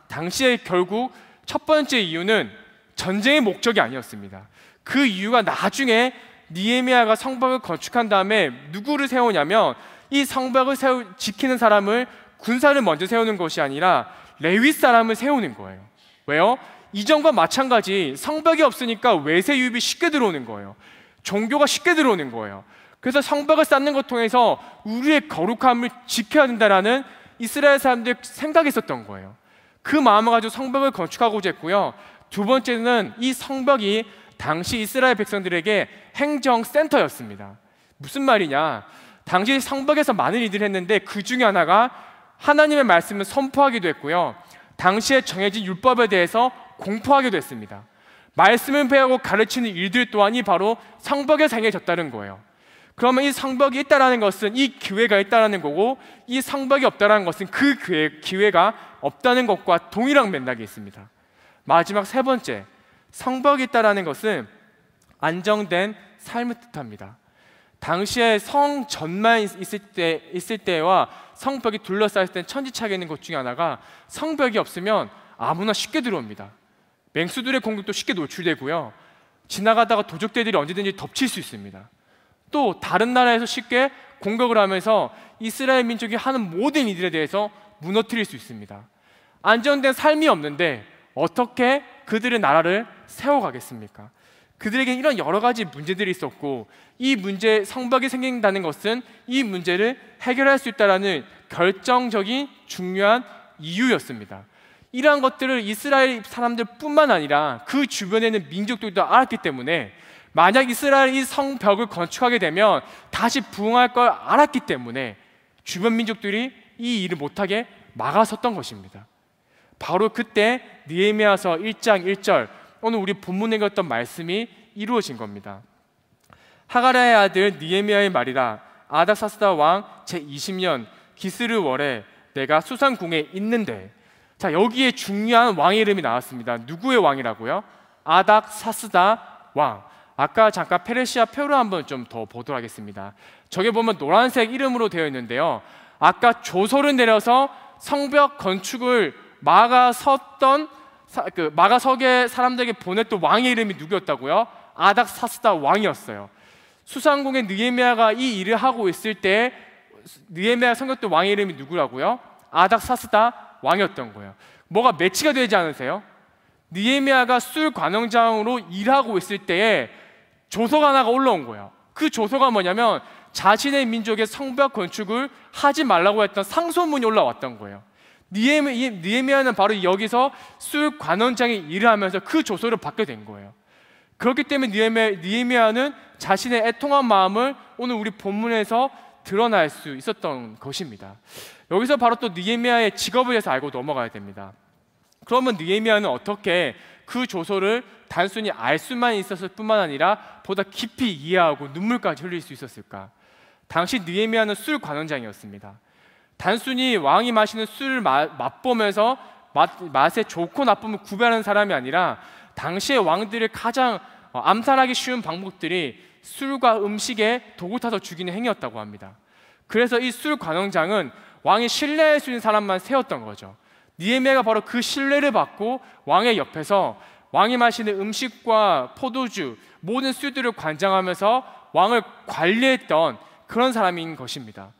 당시에 결국 첫 번째 이유는 전쟁의 목적이 아니었습니다. 그 이유가 나중에 느헤미야가 성벽을 건축한 다음에 누구를 세우냐면 이 성벽을 지키는 사람을 군사를 먼저 세우는 것이 아니라 레위 사람을 세우는 거예요. 왜요? 이전과 마찬가지 성벽이 없으니까 외세 유입이 쉽게 들어오는 거예요. 종교가 쉽게 들어오는 거예요. 그래서 성벽을 쌓는 것 통해서 우리의 거룩함을 지켜야 된다라는 이스라엘 사람들의 생각이 있었던 거예요. 그 마음을 가지고 성벽을 건축하고자 했고요. 두 번째는 이 성벽이 당시 이스라엘 백성들에게 행정센터였습니다. 무슨 말이냐? 당시 성벽에서 많은 일들을 했는데 그 중에 하나가 하나님의 말씀을 선포하기도 했고요. 당시에 정해진 율법에 대해서 공포하기도 했습니다. 말씀을 배우고 가르치는 일들 또한이 바로 성벽에서 행해졌다는 거예요. 그러면 이 성벽이 있다는 것은 이 기회가 있다는 거고, 이 성벽이 없다는 것은 그 기회가 없다는 것과 동일한 맥락이 있습니다. 마지막 세 번째, 성벽이 있다는 것은 안정된 삶을 뜻합니다. 당시에 성전만 있을 때와 성벽이 둘러싸였을 때 천지차게 있는 것 중에 하나가 성벽이 없으면 아무나 쉽게 들어옵니다. 맹수들의 공격도 쉽게 노출되고요. 지나가다가 도적대들이 언제든지 덮칠 수 있습니다. 또 다른 나라에서 쉽게 공격을 하면서 이스라엘 민족이 하는 모든 일들에 대해서 무너뜨릴 수 있습니다. 안정된 삶이 없는데 어떻게 그들의 나라를 세워가겠습니까? 그들에게 이런 여러 가지 문제들이 있었고, 이 문제, 성벽이 생긴다는 것은 이 문제를 해결할 수 있다는 결정적인 중요한 이유였습니다. 이러한 것들을 이스라엘 사람들뿐만 아니라 그 주변에 있는 민족들도 알았기 때문에, 만약 이스라엘이 이 성벽을 건축하게 되면 다시 부흥할 걸 알았기 때문에 주변 민족들이 이 일을 못하게 막아섰던 것입니다. 바로 그때 느헤미야서 1장 1절, 오늘 우리 본문에 읽었던 말씀이 이루어진 겁니다. 하가랴의 아들 느헤미야의 말이라. 아닥사스다 왕 제20년 기스르 월에 내가 수산궁에 있는데. 자, 여기에 중요한 왕의 이름이 나왔습니다. 누구의 왕이라고요? 아닥사스다 왕. 아까 잠깐 페르시아 표를 한번 좀 더 보도록 하겠습니다. 저기 보면 노란색 이름으로 되어 있는데요, 아까 조서를 내려서 성벽 건축을 막아서게 사람들에게 보냈던 왕의 이름이 누구였다고요? 아닥사스다 왕이었어요. 수산궁에 느헤미야가 이 일을 하고 있을 때 느헤미야가 섬겼던 왕의 이름이 누구라고요? 아닥사스다 왕이었던 거예요. 뭐가 매치가 되지 않으세요? 느헤미야가 술 관원장으로 일하고 있을 때에 조서가 하나가 올라온 거예요. 그 조서가 뭐냐면 자신의 민족의 성벽 건축을 하지 말라고 했던 상소문이 올라왔던 거예요. 느헤미야는 바로 여기서 술 관원장이 일을 하면서 그 조서를 받게 된 거예요. 그렇기 때문에 느헤미야는 자신의 애통한 마음을 오늘 우리 본문에서 드러날 수 있었던 것입니다. 여기서 바로 또 느헤미야의 직업에 대해서 알고 넘어가야 됩니다. 그러면 느헤미야는 어떻게 그 조서를 단순히 알 수만 있었을 뿐만 아니라 보다 깊이 이해하고 눈물까지 흘릴 수 있었을까? 당시 느헤미야는 술 관원장이었습니다. 단순히 왕이 마시는 술을 맛보면서 맛에 좋고 나쁨을 구별하는 사람이 아니라 당시의 왕들을 가장 암살하기 쉬운 방법들이 술과 음식에 독을 타서 죽이는 행위였다고 합니다. 그래서 이 술 관원장은 왕이 신뢰할 수 있는 사람만 세웠던 거죠. 느헤미야가 바로 그 신뢰를 받고 왕의 옆에서 왕이 마시는 음식과 포도주, 모든 술들을 관장하면서 왕을 관리했던 그런 사람인 것입니다.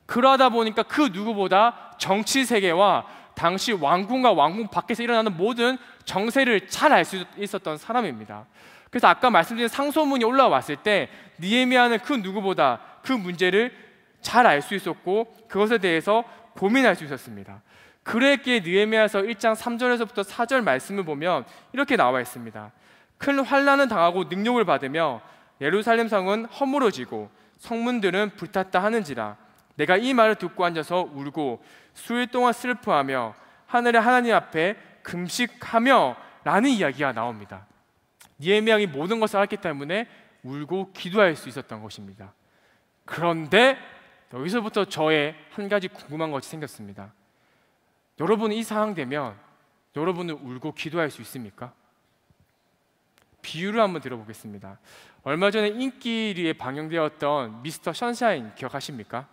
그러다 보니까 그 누구보다 정치 세계와 당시 왕궁과 왕궁 밖에서 일어나는 모든 정세를 잘 알 수 있었던 사람입니다. 그래서 아까 말씀드린 상소문이 올라왔을 때 느헤미야는 그 누구보다 그 문제를 잘 알 수 있었고 그것에 대해서 고민할 수 있었습니다. 그랬기에 느헤미야서 1장 3절에서부터 4절 말씀을 보면 이렇게 나와 있습니다. 큰 환난을 당하고 능력을 받으며 예루살렘 성은 허물어지고 성문들은 불탔다 하는지라. 내가 이 말을 듣고 앉아서 울고 수일 동안 슬퍼하며 하늘의 하나님 앞에 금식하며 라는 이야기가 나옵니다. 느헤미야가 모든 것을 알았기 때문에 울고 기도할 수 있었던 것입니다. 그런데 여기서부터 저의 한 가지 궁금한 것이 생겼습니다. 여러분은 이 상황 되면 여러분은 울고 기도할 수 있습니까? 비유를 한번 들어보겠습니다. 얼마 전에 인기리에 방영되었던 미스터 션샤인 기억하십니까?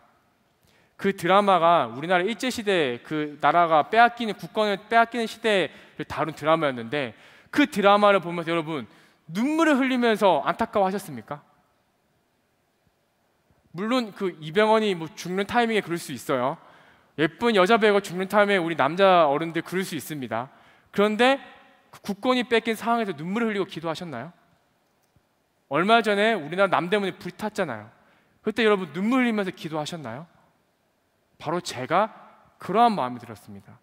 그 드라마가 우리나라 일제시대 그 나라가 국권을 빼앗기는 시대를 다룬 드라마였는데 그 드라마를 보면서 여러분 눈물을 흘리면서 안타까워하셨습니까? 물론 그 이병헌이 죽는 타이밍에 그럴 수 있어요. 예쁜 여자 배우가 죽는 타임에 우리 남자 어른들 그럴 수 있습니다. 그런데 국권이 뺏긴 상황에서 눈물을 흘리고 기도하셨나요? 얼마 전에 우리나라 남대문에 불이 탔잖아요. 그때 여러분 눈물 흘리면서 기도하셨나요? 바로 제가 그러한 마음이 들었습니다.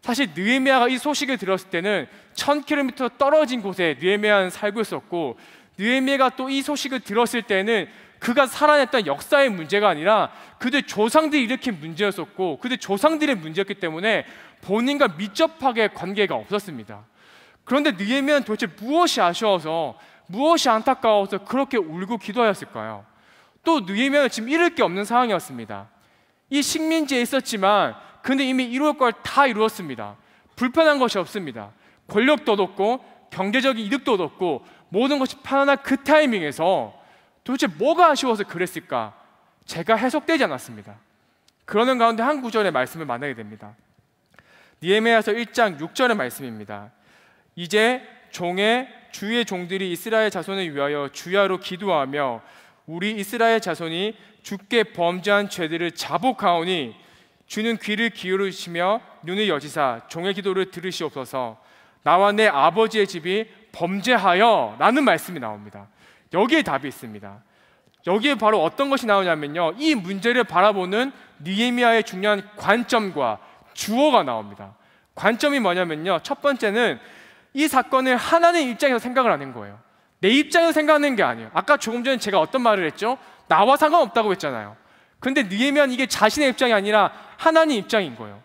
사실 느헤미야가 이 소식을 들었을 때는 1000km 떨어진 곳에 느헤미야는 살고 있었고, 느헤미야가 또 이 소식을 들었을 때는 그가 살아냈던 역사의 문제가 아니라 그들 조상들이 일으킨 문제였었고, 그들 조상들의 문제였기 때문에 본인과 밀접하게 관계가 없었습니다. 그런데 느헤미야는 도대체 무엇이 아쉬워서, 무엇이 안타까워서 그렇게 울고 기도하였을까요? 또 느헤미야는 지금 잃을 게 없는 상황이었습니다. 이 식민지에 있었지만 근데 이미 이룰 걸 다 이루었습니다. 불편한 것이 없습니다. 권력도 얻었고 경제적인 이득도 얻었고 모든 것이 편안한 그 타이밍에서 도대체 뭐가 아쉬워서 그랬을까? 제가 해석되지 않았습니다. 그러는 가운데 한 구절의 말씀을 만나게 됩니다. 느헤미야서 1장 6절의 말씀입니다. 이제 주의 종들이 이스라엘 자손을 위하여 주야로 기도하며 우리 이스라엘 자손이 주께 범죄한 죄들을 자복하오니 주는 귀를 기울이시며 눈을 여시사 종의 기도를 들으시옵소서. 나와 내 아버지의 집이 범죄하여 라는 말씀이 나옵니다. 여기에 답이 있습니다. 여기에 바로 어떤 것이 나오냐면요, 이 문제를 바라보는 느헤미야의 중요한 관점과 주어가 나옵니다. 관점이 뭐냐면요, 첫 번째는 이 사건을 하나님 입장에서 생각을 하는 거예요. 내 입장에서 생각하는 게 아니에요. 아까 조금 전에 제가 어떤 말을 했죠? 나와 상관없다고 했잖아요. 근데 느헤미야는 이게 자신의 입장이 아니라 하나님 입장인 거예요.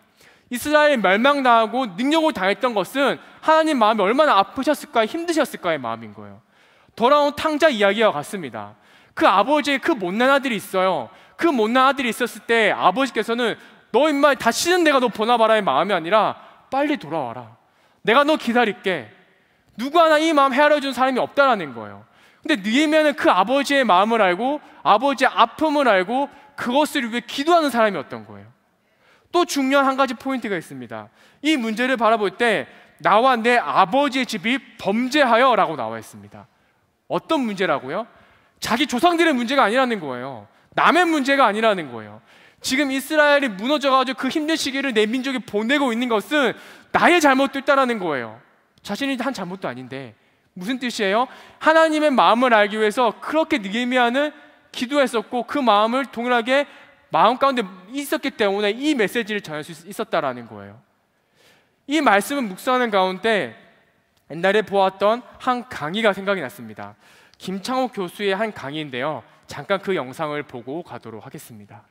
이스라엘 멸망당하고 능력을 당했던 것은 하나님 마음이 얼마나 아프셨을까, 힘드셨을까의 마음인 거예요. 돌아온 탕자 이야기와 같습니다. 그 아버지의 그 못난 아들이 있어요. 그 못난 아들이 있었을 때 아버지께서는 너 임마 다시는 내가 너 보나봐라의 마음이 아니라 빨리 돌아와라, 내가 너 기다릴게. 누구 하나 이 마음 헤아려 준 사람이 없다라는 거예요. 근데 느헤미야는 그 아버지의 마음을 알고 아버지의 아픔을 알고 그것을 위해 기도하는 사람이었던 거예요. 또 중요한 한 가지 포인트가 있습니다. 이 문제를 바라볼 때 나와 내 아버지의 집이 범죄하여 라고 나와 있습니다. 어떤 문제라고요? 자기 조상들의 문제가 아니라는 거예요. 남의 문제가 아니라는 거예요. 지금 이스라엘이 무너져가지고 그 힘든 시기를 내 민족이 보내고 있는 것은 나의 잘못도 있다라는 거예요. 자신이 한 잘못도 아닌데. 무슨 뜻이에요? 하나님의 마음을 알기 위해서 그렇게 느헤미야는 기도했었고 그 마음을 동일하게 마음 가운데 있었기 때문에 이 메시지를 전할 수 있었다라는 거예요. 이 말씀을 묵상하는 가운데 옛날에 보았던 한 강의가 생각이 났습니다. 김창옥 교수의 한 강의인데요, 잠깐 그 영상을 보고 가도록 하겠습니다.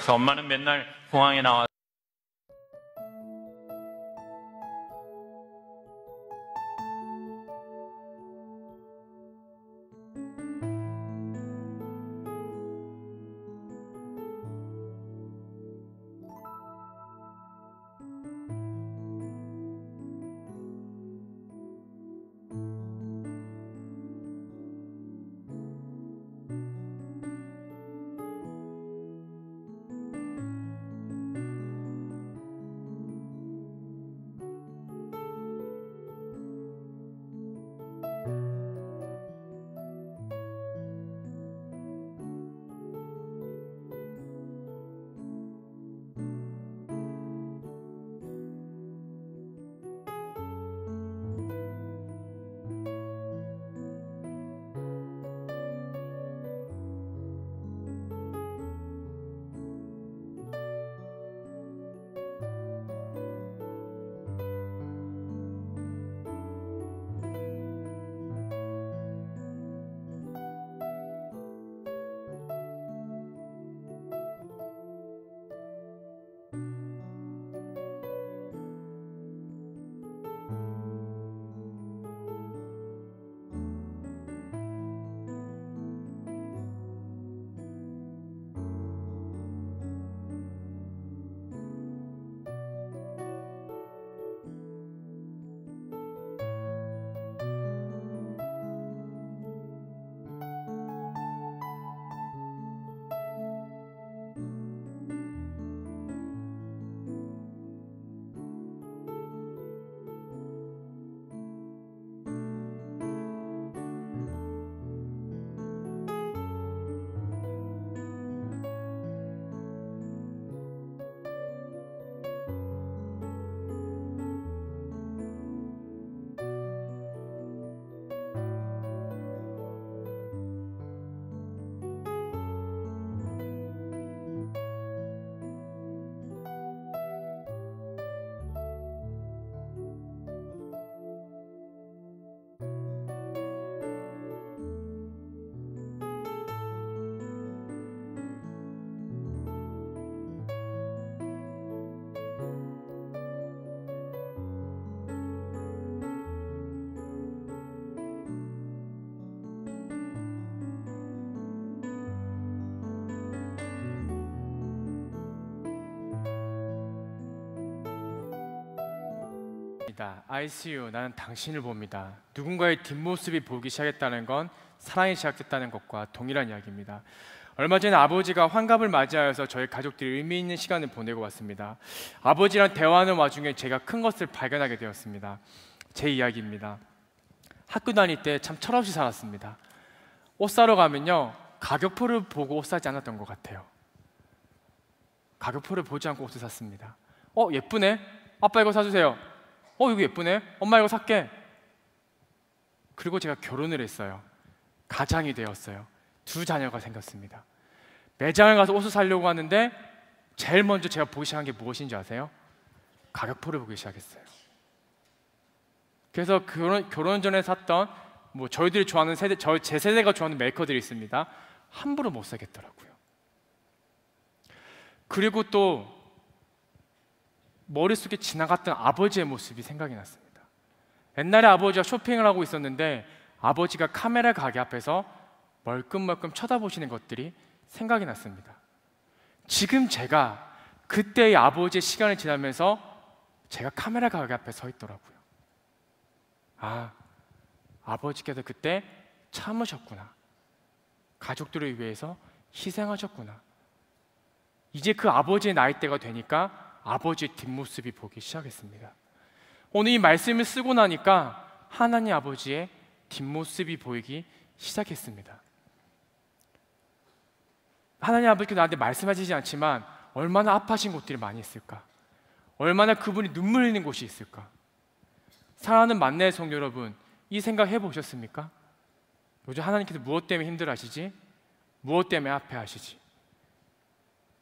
엄마는 맨날 공항에 나와 I see you. 나는 당신을 봅니다. 누군가의 뒷모습이 보기 시작했다는 건 사랑이 시작됐다는 것과 동일한 이야기입니다. 얼마 전에 아버지가 환갑을 맞이하여서 저희 가족들이 의미 있는 시간을 보내고 왔습니다. 아버지랑 대화하는 와중에 제가 큰 것을 발견하게 되었습니다. 제 이야기입니다. 학교 다닐 때 참 철없이 살았습니다. 옷 사러 가면요, 가격표를 보고 옷 사지 않았던 것 같아요. 가격표를 보지 않고 옷을 샀습니다. 예쁘네? 아빠 이거 사주세요. 이거 예쁘네? 엄마 이거 살게. 그리고 제가 결혼을 했어요. 가장이 되었어요. 2 자녀가 생겼습니다. 매장에 가서 옷을 사려고 하는데 제일 먼저 제가 보기 시작한 게 무엇인지 아세요? 가격표를 보기 시작했어요. 그래서 결혼 전에 샀던 저희들이 좋아하는 제 세대가 좋아하는 메이커들이 있습니다. 함부로 못 사겠더라고요. 그리고 또 머릿속에 지나갔던 아버지의 모습이 생각이 났습니다. 옛날에 아버지가 쇼핑을 하고 있었는데 아버지가 카메라 가게 앞에서 멀끔멀끔 쳐다보시는 것들이 생각이 났습니다. 지금 제가 그때의 아버지의 시간을 지나면서 제가 카메라 가게 앞에 서 있더라고요. 아버지께서 그때 참으셨구나. 가족들을 위해서 희생하셨구나. 이제 그 아버지의 나이대가 되니까 아버지의 뒷모습이 보기 시작했습니다. 오늘 이 말씀을 쓰고 나니까 하나님 아버지의 뒷모습이 보이기 시작했습니다. 하나님 아버지께서 나한테 말씀하시지 않지만 얼마나 아파하신 곳들이 많이 있을까? 얼마나 그분이 눈물 흘리는 곳이 있을까? 사랑하는 만나의 성도 여러분, 이 생각 해보셨습니까? 요즘 하나님께서 무엇 때문에 힘들어하시지? 무엇 때문에 아파하시지?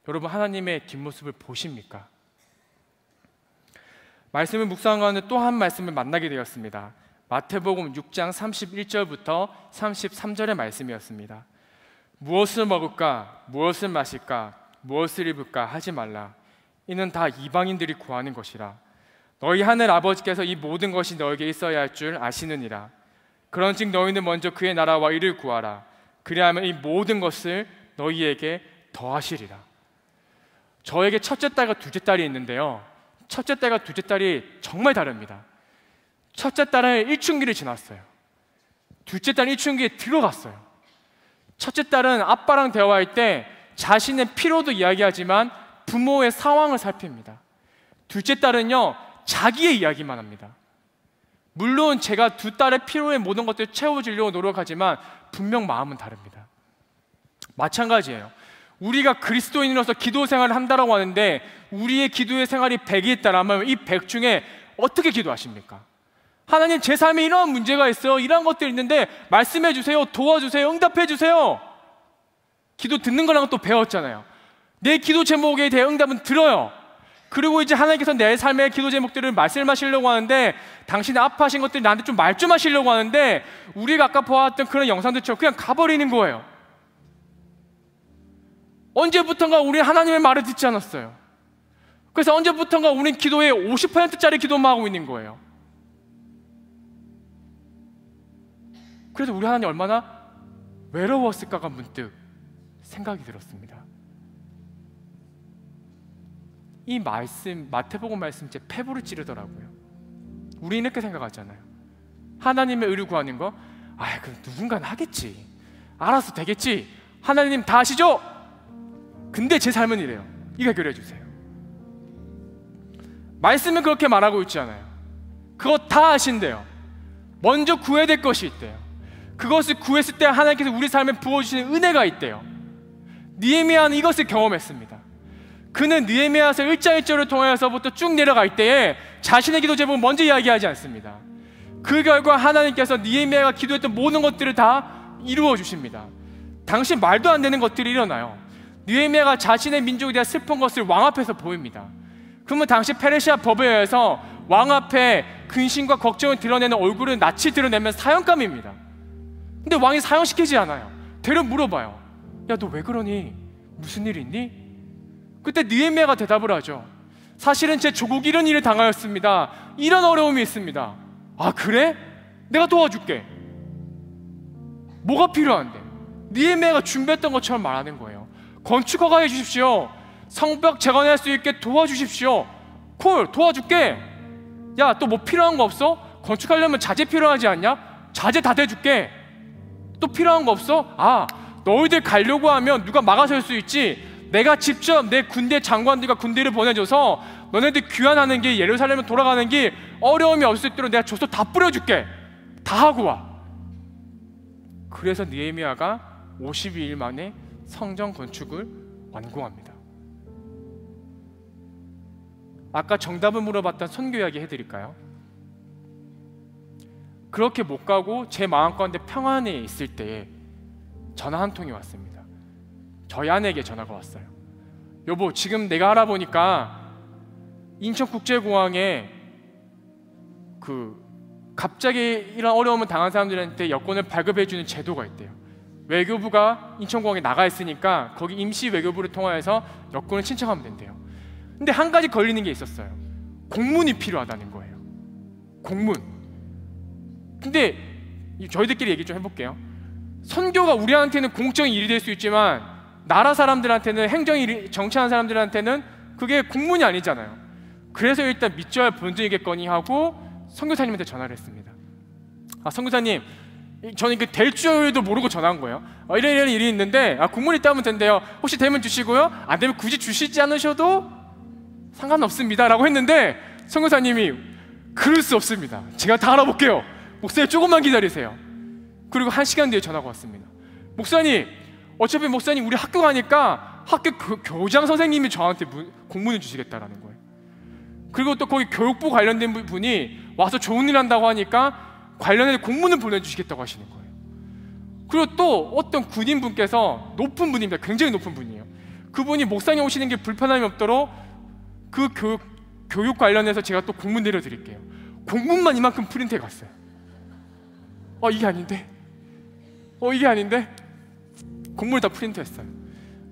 여러분, 하나님의 뒷모습을 보십니까? 말씀을 묵상하는 또 한 말씀을 만나게 되었습니다. 마태복음 6장 31절부터 33절의 말씀이었습니다. 무엇을 먹을까, 무엇을 마실까, 무엇을 입을까 하지 말라. 이는 다 이방인들이 구하는 것이라. 너희 하늘 아버지께서 이 모든 것이 너에게 있어야 할 줄 아시느니라. 그런즉 너희는 먼저 그의 나라와 이를 구하라. 그리하면 이 모든 것을 너희에게 더하시리라. 저에게 첫째 딸과 둘째 딸이 있는데요, 첫째 딸과 둘째 딸이 정말 다릅니다. 첫째 딸은 1춘기를 지났어요. 둘째 딸은 1춘기에 들어갔어요. 첫째 딸은 아빠랑 대화할 때 자신의 피로도 이야기하지만 부모의 상황을 살핍니다. 둘째 딸은요, 자기의 이야기만 합니다. 물론 제가 두 딸의 피로의 모든 것들을 채워주려고 노력하지만 분명 마음은 다릅니다. 마찬가지예요. 우리가 그리스도인으로서 기도 생활을 한다라고 하는데 우리의 기도의 생활이 100이 있다라면 이 100 중에 어떻게 기도하십니까? 하나님, 제 삶에 이런 문제가 있어요. 이런 것들이 있는데 말씀해 주세요. 도와주세요. 응답해 주세요. 기도 듣는 거랑 또 배웠잖아요. 내 기도 제목에 대해 응답은 들어요. 그리고 이제 하나님께서 내 삶의 기도 제목들을 말씀하시려고 하는데 당신의 아파하신 것들이 나한테 좀 말 좀 하시려고 하는데 우리가 아까 보았던 그런 영상들처럼 그냥 가버리는 거예요. 언제부턴가 우리는 하나님의 말을 듣지 않았어요. 그래서 언제부턴가 우리는 기도에 50%짜리 기도만 하고 있는 거예요. 그래서 우리 하나님 얼마나 외로웠을까가 문득 생각이 들었습니다. 이 말씀, 마태복음 말씀 제 폐부를 찌르더라고요. 우리는 이렇게 생각하잖아요. 하나님의 의를 구하는 거, 그럼 누군가는 하겠지, 알아서 되겠지, 하나님 다 아시죠? 근데 제 삶은 이래요. 이거 해결해 주세요. 말씀은 그렇게 말하고 있지 않아요. 그거 다 아신대요. 먼저 구해야 될 것이 있대요. 그것을 구했을 때 하나님께서 우리 삶에 부어주시는 은혜가 있대요. 느헤미야는 이것을 경험했습니다. 그는 느헤미야서 1장 1절을 통해서부터 쭉 내려갈 때에 자신의 기도 제목을 먼저 이야기하지 않습니다. 그 결과 하나님께서 느헤미야가 기도했던 모든 것들을 다 이루어 주십니다. 당시 말도 안 되는 것들이 일어나요. 느헤미야가 자신의 민족에 대한 슬픈 것을 왕 앞에서 보입니다. 그러면 당시 페르시아 법에 의해서 왕 앞에 근심과 걱정을 드러내는 얼굴을 낯이 드러내면 사형감입니다. 근데 왕이 사형시키지 않아요. 되려 물어봐요. 야, 너 왜 그러니? 무슨 일 있니? 그때 느헤미야가 대답을 하죠. 사실은 제 조국이 이런 일을 당하였습니다. 이런 어려움이 있습니다. 아, 그래? 내가 도와줄게. 뭐가 필요한데? 느헤미야가 준비했던 것처럼 말하는 거예요. 건축 허가해 주십시오. 성벽 재건할 수 있게 도와주십시오. 콜, 도와줄게. 야, 또 뭐 필요한 거 없어? 건축하려면 자재 필요하지 않냐? 자재 다 대줄게. 또 필요한 거 없어? 아, 너희들 가려고 하면 누가 막아설 수 있지. 내가 직접 내 군대 장관들과 군대를 보내줘서 너네들 귀환하는 게, 예루살렘에 돌아가는 게 어려움이 없을 수 있도록 내가 조서 다 뿌려줄게. 다 하고 와. 그래서 느헤미야가 52일 만에 성전 건축을 완공합니다. 아까 정답을 물어봤던 선교 이야기 해드릴까요? 그렇게 못 가고 제 마음가운데 평안에 있을 때에 전화 한 통이 왔습니다. 저희 아내에게 전화가 왔어요. 여보, 지금 내가 알아보니까 인천국제공항에 갑자기 이런 어려움을 당한 사람들한테 여권을 발급해주는 제도가 있대요. 외교부가 인천공항에 나가 있으니까 거기 임시 외교부를 통해서 여권을 신청하면 된대요. 근데 한 가지 걸리는 게 있었어요. 공문이 필요하다는 거예요. 공문. 근데 저희들끼리 얘기 좀 해볼게요. 선교가 우리한테는 공적인 일이 될 수 있지만 나라 사람들한테는 행정일이, 정치하는 사람들한테는 그게 공문이 아니잖아요. 그래서 일단 믿져야 본전이겠거니 하고 선교사님한테 전화를 했습니다. 선교사님, 저는 그 될 줄도 모르고 전화한 거예요. 이런 일이 있는데 공문이 있다면 된대요. 혹시 되면 주시고요, 안 되면 굳이 주시지 않으셔도 상관없습니다 라고 했는데, 선교사님이 그럴 수 없습니다. 제가 다 알아볼게요. 목사님 조금만 기다리세요. 그리고 1시간 뒤에 전화가 왔습니다. 목사님, 어차피 목사님 우리 학교 가니까 학교 교장 선생님이 저한테 공문을 주시겠다라는 거예요. 그리고 또 거기 교육부 관련된 분이 와서 좋은 일 한다고 하니까 관련해서 공문을 보내주시겠다고 하시는 거예요. 그리고 또 어떤 군인분께서, 높은 분입니다. 굉장히 높은 분이에요. 그분이 목사님 오시는 게 불편함이 없도록 그 교육 관련해서 제가 또 공문 내려드릴게요. 공문만 이만큼 프린트해 갔어요. 이게 아닌데? 이게 아닌데? 공문을 다 프린트했어요.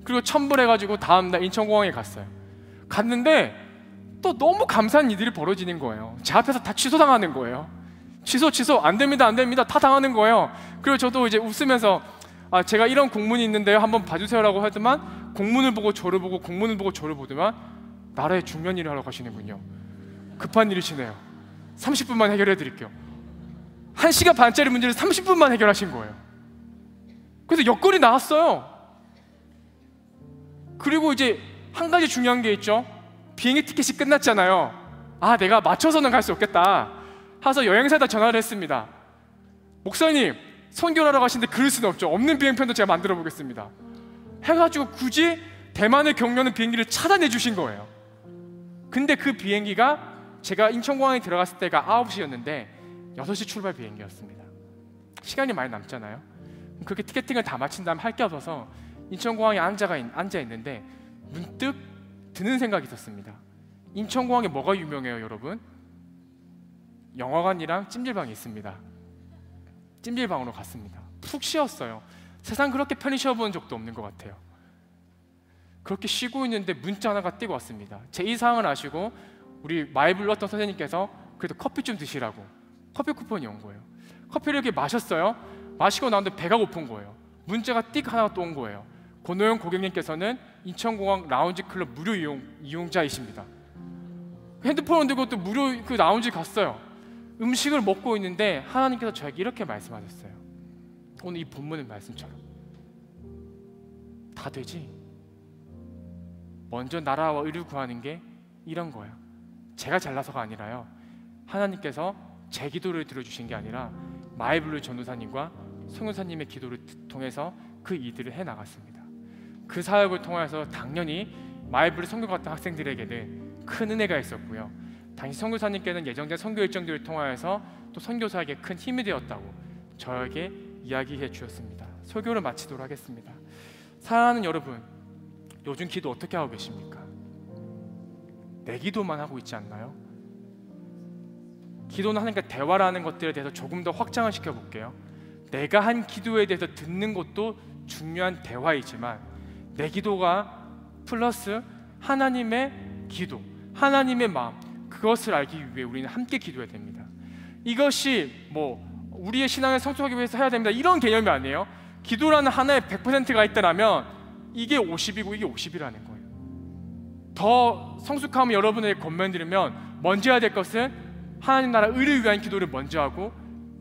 그리고 첨부해가지고 다음날 인천공항에 갔어요. 갔는데 또 너무 감사한 일들이 벌어지는 거예요. 제 앞에서 다 취소당하는 거예요. 취소 안 됩니다 다 당하는 거예요. 그리고 저도 이제 웃으면서 제가 이런 공문이 있는데요, 한번 봐주세요라고 하더만 공문을 보고 저를 보고 공문을 보고 저를 보더만 나라의 중요한 일을 하러 가시는군요. 급한 일이시네요. 30분만 해결해 드릴게요. 1시간 반짜리 문제를 30분만 해결하신 거예요. 그래서 여권이 나왔어요. 그리고 이제 한 가지 중요한 게 있죠. 비행기 티켓이 끝났잖아요. 내가 맞춰서는 갈 수 없겠다 하서 여행사에다 전화를 했습니다. 목사님, 선교를 하러 가시는데 그럴 수는 없죠. 없는 비행편도 제가 만들어 보겠습니다 해가지고 굳이 대만을 경유하는 비행기를 차단해 주신 거예요. 근데 그 비행기가 제가 인천공항에 들어갔을 때가 9시였는데 6시 출발 비행기였습니다. 시간이 많이 남잖아요. 그렇게 티켓팅을 다 마친 다음 할 게 없어서 인천공항에 앉아 있는데 문득 드는 생각이 있었습니다. 인천공항에 뭐가 유명해요, 여러분? 영화관이랑 찜질방이 있습니다. 찜질방으로 갔습니다. 푹 쉬었어요. 세상 그렇게 편히 쉬어본 적도 없는 것 같아요. 그렇게 쉬고 있는데 문자 하나가 띄고 왔습니다. 제 이상을 아시고 우리 마이블 어떤 선생님께서 그래도 커피 좀 드시라고 커피 쿠폰이 온 거예요. 커피를 이렇게 마셨어요. 마시고 나왔는데 배가 고픈 거예요. 문자가 띡 하나가 또 온 거예요. 고노영 고객님께서는 인천공항 라운지 클럽 무료 이용자이십니다. 핸드폰을 들고 또 무료 그 라운지 갔어요. 음식을 먹고 있는데 하나님께서 저에게 이렇게 말씀하셨어요. 오늘 이 본문의 말씀처럼 다 되지? 먼저 나라와 의를 구하는 게 이런 거야. 제가 잘나서가 아니라요, 하나님께서 제 기도를 들어주신 게 아니라 마이블루 전도사님과 성교사님의 기도를 통해서 그 일들을 해나갔습니다. 그 사역을 통해서 당연히 마이블루 선교 같은 학생들에게는 큰 은혜가 있었고요, 당시 선교사님께는 예정된 선교 일정들을 통하여서 또 선교사에게 큰 힘이 되었다고 저에게 이야기해 주셨습니다. 설교를 마치도록 하겠습니다. 사랑하는 여러분, 요즘 기도 어떻게 하고 계십니까? 내 기도만 하고 있지 않나요? 기도는 하나님과 대화라는 것들에 대해서 조금 더 확장을 시켜볼게요. 내가 한 기도에 대해서 듣는 것도 중요한 대화이지만 내 기도가 플러스 하나님의 기도, 하나님의 마음, 그것을 알기 위해 우리는 함께 기도해야 됩니다. 이것이 우리의 신앙을 성숙하기 위해서 해야 됩니다, 이런 개념이 아니에요. 기도라는 하나의 100%가 있다면 이게 50이고 이게 50이라는 거예요. 더 성숙함을 여러분에게 권면드리면 먼저 해야 될 것은 하나님 나라 의를 위한 기도를 먼저 하고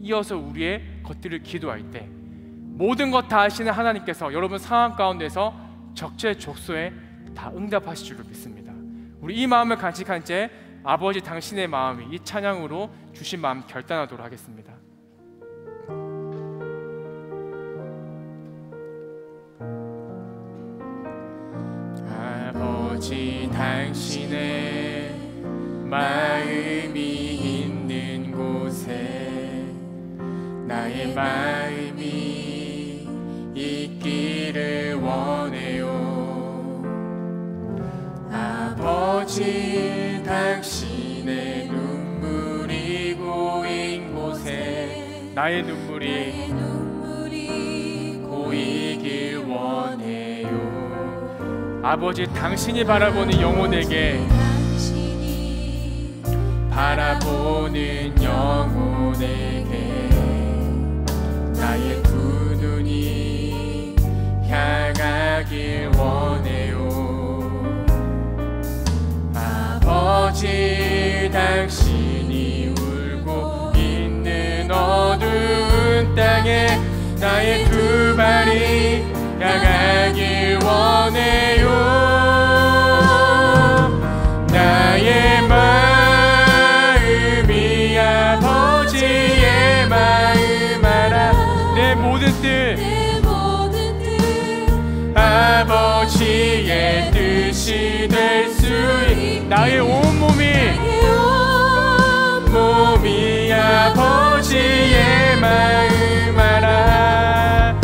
이어서 우리의 것들을 기도할 때 모든 것 다 아시는 하나님께서 여러분 상황 가운데서 적재적소에 다 응답하실 줄로 믿습니다. 우리 이 마음을 간직한 채 아버지 당신의 마음이 이 찬양으로 주신 마음 결단하도록 하겠습니다. 아버지 당신의 마음이 있는 곳에 나의 마음이 있기를 원해요. 아버지 당신의 눈물이 고인 곳에 나의 눈물이 고이길 원해요. 아버지 당신이 바라보는 영혼에게 바라보는 영혼에게 나의 두 눈이 향하길 원해요. 아버지 당신이 울고 있는 어두운 땅에 나의 두 발이 향하길 원해요. 나의 마음이 아버지의 마음 알아. 내 모든 뜻 아버지의 뜻이 될 수 있. 나의 온 몸이 아버지의 마음 알아.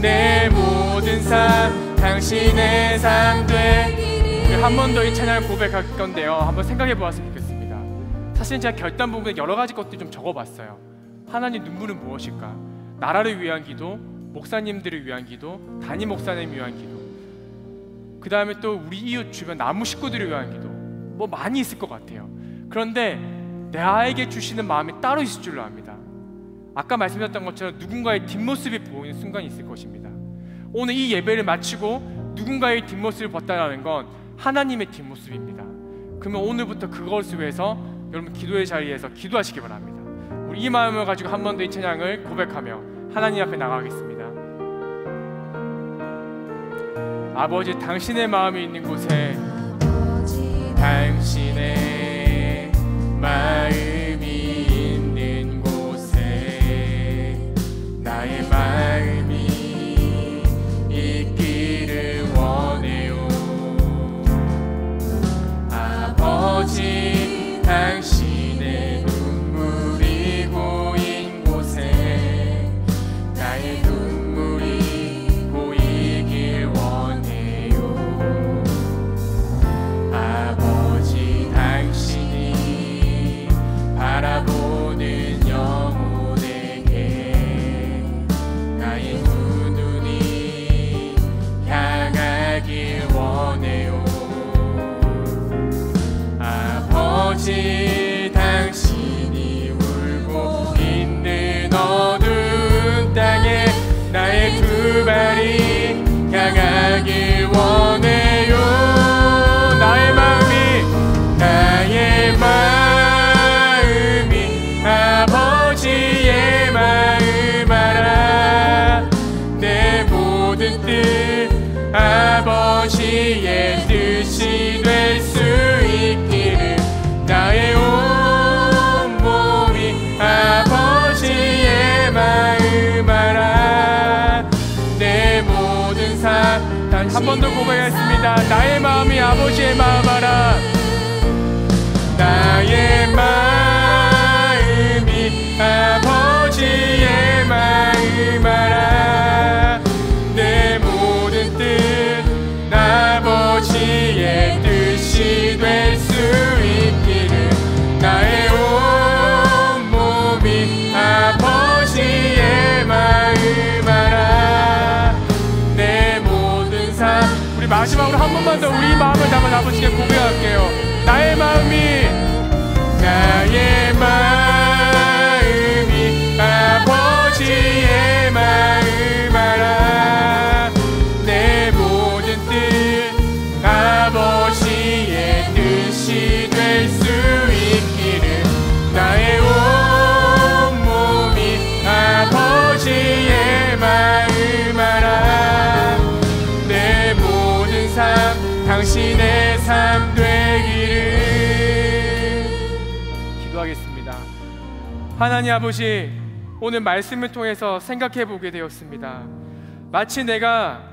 내 모든 삶 당신의 삶 되기를. 한 번 더 이 찬양을 고백할 건데요, 한번 생각해 보았으면 좋겠습니다. 사실 제가 결단 부분에 여러 가지 것들 좀 적어봤어요. 하나님 눈물은 무엇일까? 나라를 위한 기도, 목사님들을 위한 기도, 담임 목사님 위한 기도, 그 다음에 또 우리 이웃 주변 나무 식구들을 위한 기도, 뭐 많이 있을 것 같아요. 그런데 나에게 주시는 마음이 따로 있을 줄로 압니다. 아까 말씀드렸던 것처럼 누군가의 뒷모습이 보이는 순간이 있을 것입니다. 오늘 이 예배를 마치고 누군가의 뒷모습을 봤다는 건 하나님의 뒷모습입니다. 그러면 오늘부터 그것을 위해서 여러분 기도의 자리에서 기도하시기 바랍니다. 우리 이 마음을 가지고 한 번 더 이 찬양을 고백하며 하나님 앞에 나가겠습니다. 아버지 당신의 마음이 있는 곳에 당신의 마음이 있는 곳에 나의 마음이 있기를 원해요. 아버지 당신의 눈물이 고인 곳에 나의 눈물이 고이길 원해요. 아버지 당신이 바라보는 영혼에게 나의 두 눈이 향하길 원해요. 아버지 당신이 울고 있는 어두운 땅에 나의 두 발이 향하길 원해요. 나의 마음이 아버지의 마음 알아. 내 모든 뜻 아버지의 뜻이 될 수 있기를. 나의 온 몸이 아버지의 마음 알아. 내 모든 삶. 한 번 더 고백했습니다. 나의 마음이 아버지의 마음 알아. 나의 마음이 아버지의 마음 알아. 내 모든 뜻 아버지의 뜻이 될 수 있기를. 나의 온 몸이 아버지의 마음 알아. 내 모든 삶. 우리 마지막으로 한 번만 더 우리 마음을 담아 아버지께 고백할게요. 나의 마음이 아버지의 마음 알아. 내 모든 뜻 아버지의 뜻이 될 수 있기를. 나의 당신의 삶 되기를. 기도하겠습니다. 하나님 아버지, 오늘 말씀을 통해서 생각해 보게 되었습니다. 마치 내가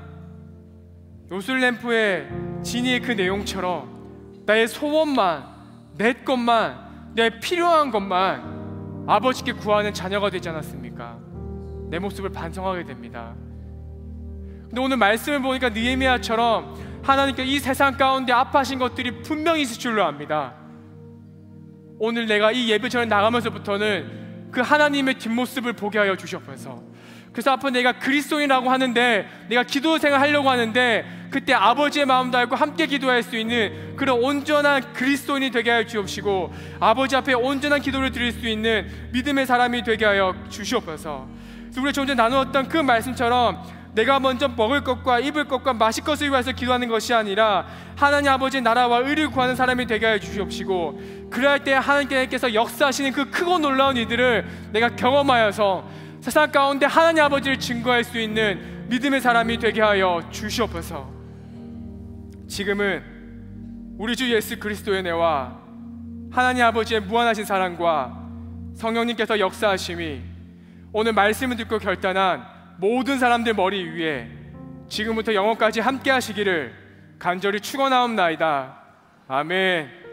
요술램프의 지니의 그 내용처럼 나의 소원만, 내 것만, 내 필요한 것만 아버지께 구하는 자녀가 되지 않았습니까? 내 모습을 반성하게 됩니다. 근데 오늘 말씀을 보니까 느헤미야처럼 하나님께 이 세상 가운데 아파하신 것들이 분명히 있을 줄로 압니다. 오늘 내가 이 예배 전에 나가면서부터는 그 하나님의 뒷모습을 보게 하여 주시옵소서. 그래서 앞으로 내가 그리스도인이라고 하는데, 내가 기도 생활 하려고 하는데, 그때 아버지의 마음도 알고 함께 기도할 수 있는 그런 온전한 그리스도인이 되게 하여 주옵시고, 아버지 앞에 온전한 기도를 드릴 수 있는 믿음의 사람이 되게 하여 주시옵소서. 그래서 우리가 좀 전에 나누었던 그 말씀처럼 내가 먼저 먹을 것과 입을 것과 마실 것을 위해서 기도하는 것이 아니라 하나님 아버지의 나라와 의를 구하는 사람이 되게 하여 주시옵시고, 그럴 때 하나님께서 역사하시는 그 크고 놀라운 일들을 내가 경험하여서 세상 가운데 하나님 아버지를 증거할 수 있는 믿음의 사람이 되게 하여 주시옵소서. 지금은 우리 주 예수 그리스도의 은혜와 하나님 아버지의 무한하신 사랑과 성령님께서 역사하심이 오늘 말씀을 듣고 결단한 모든 사람들 머리 위에 지금부터 영원까지 함께 하시기를 간절히 축원하옵나이다. 아멘.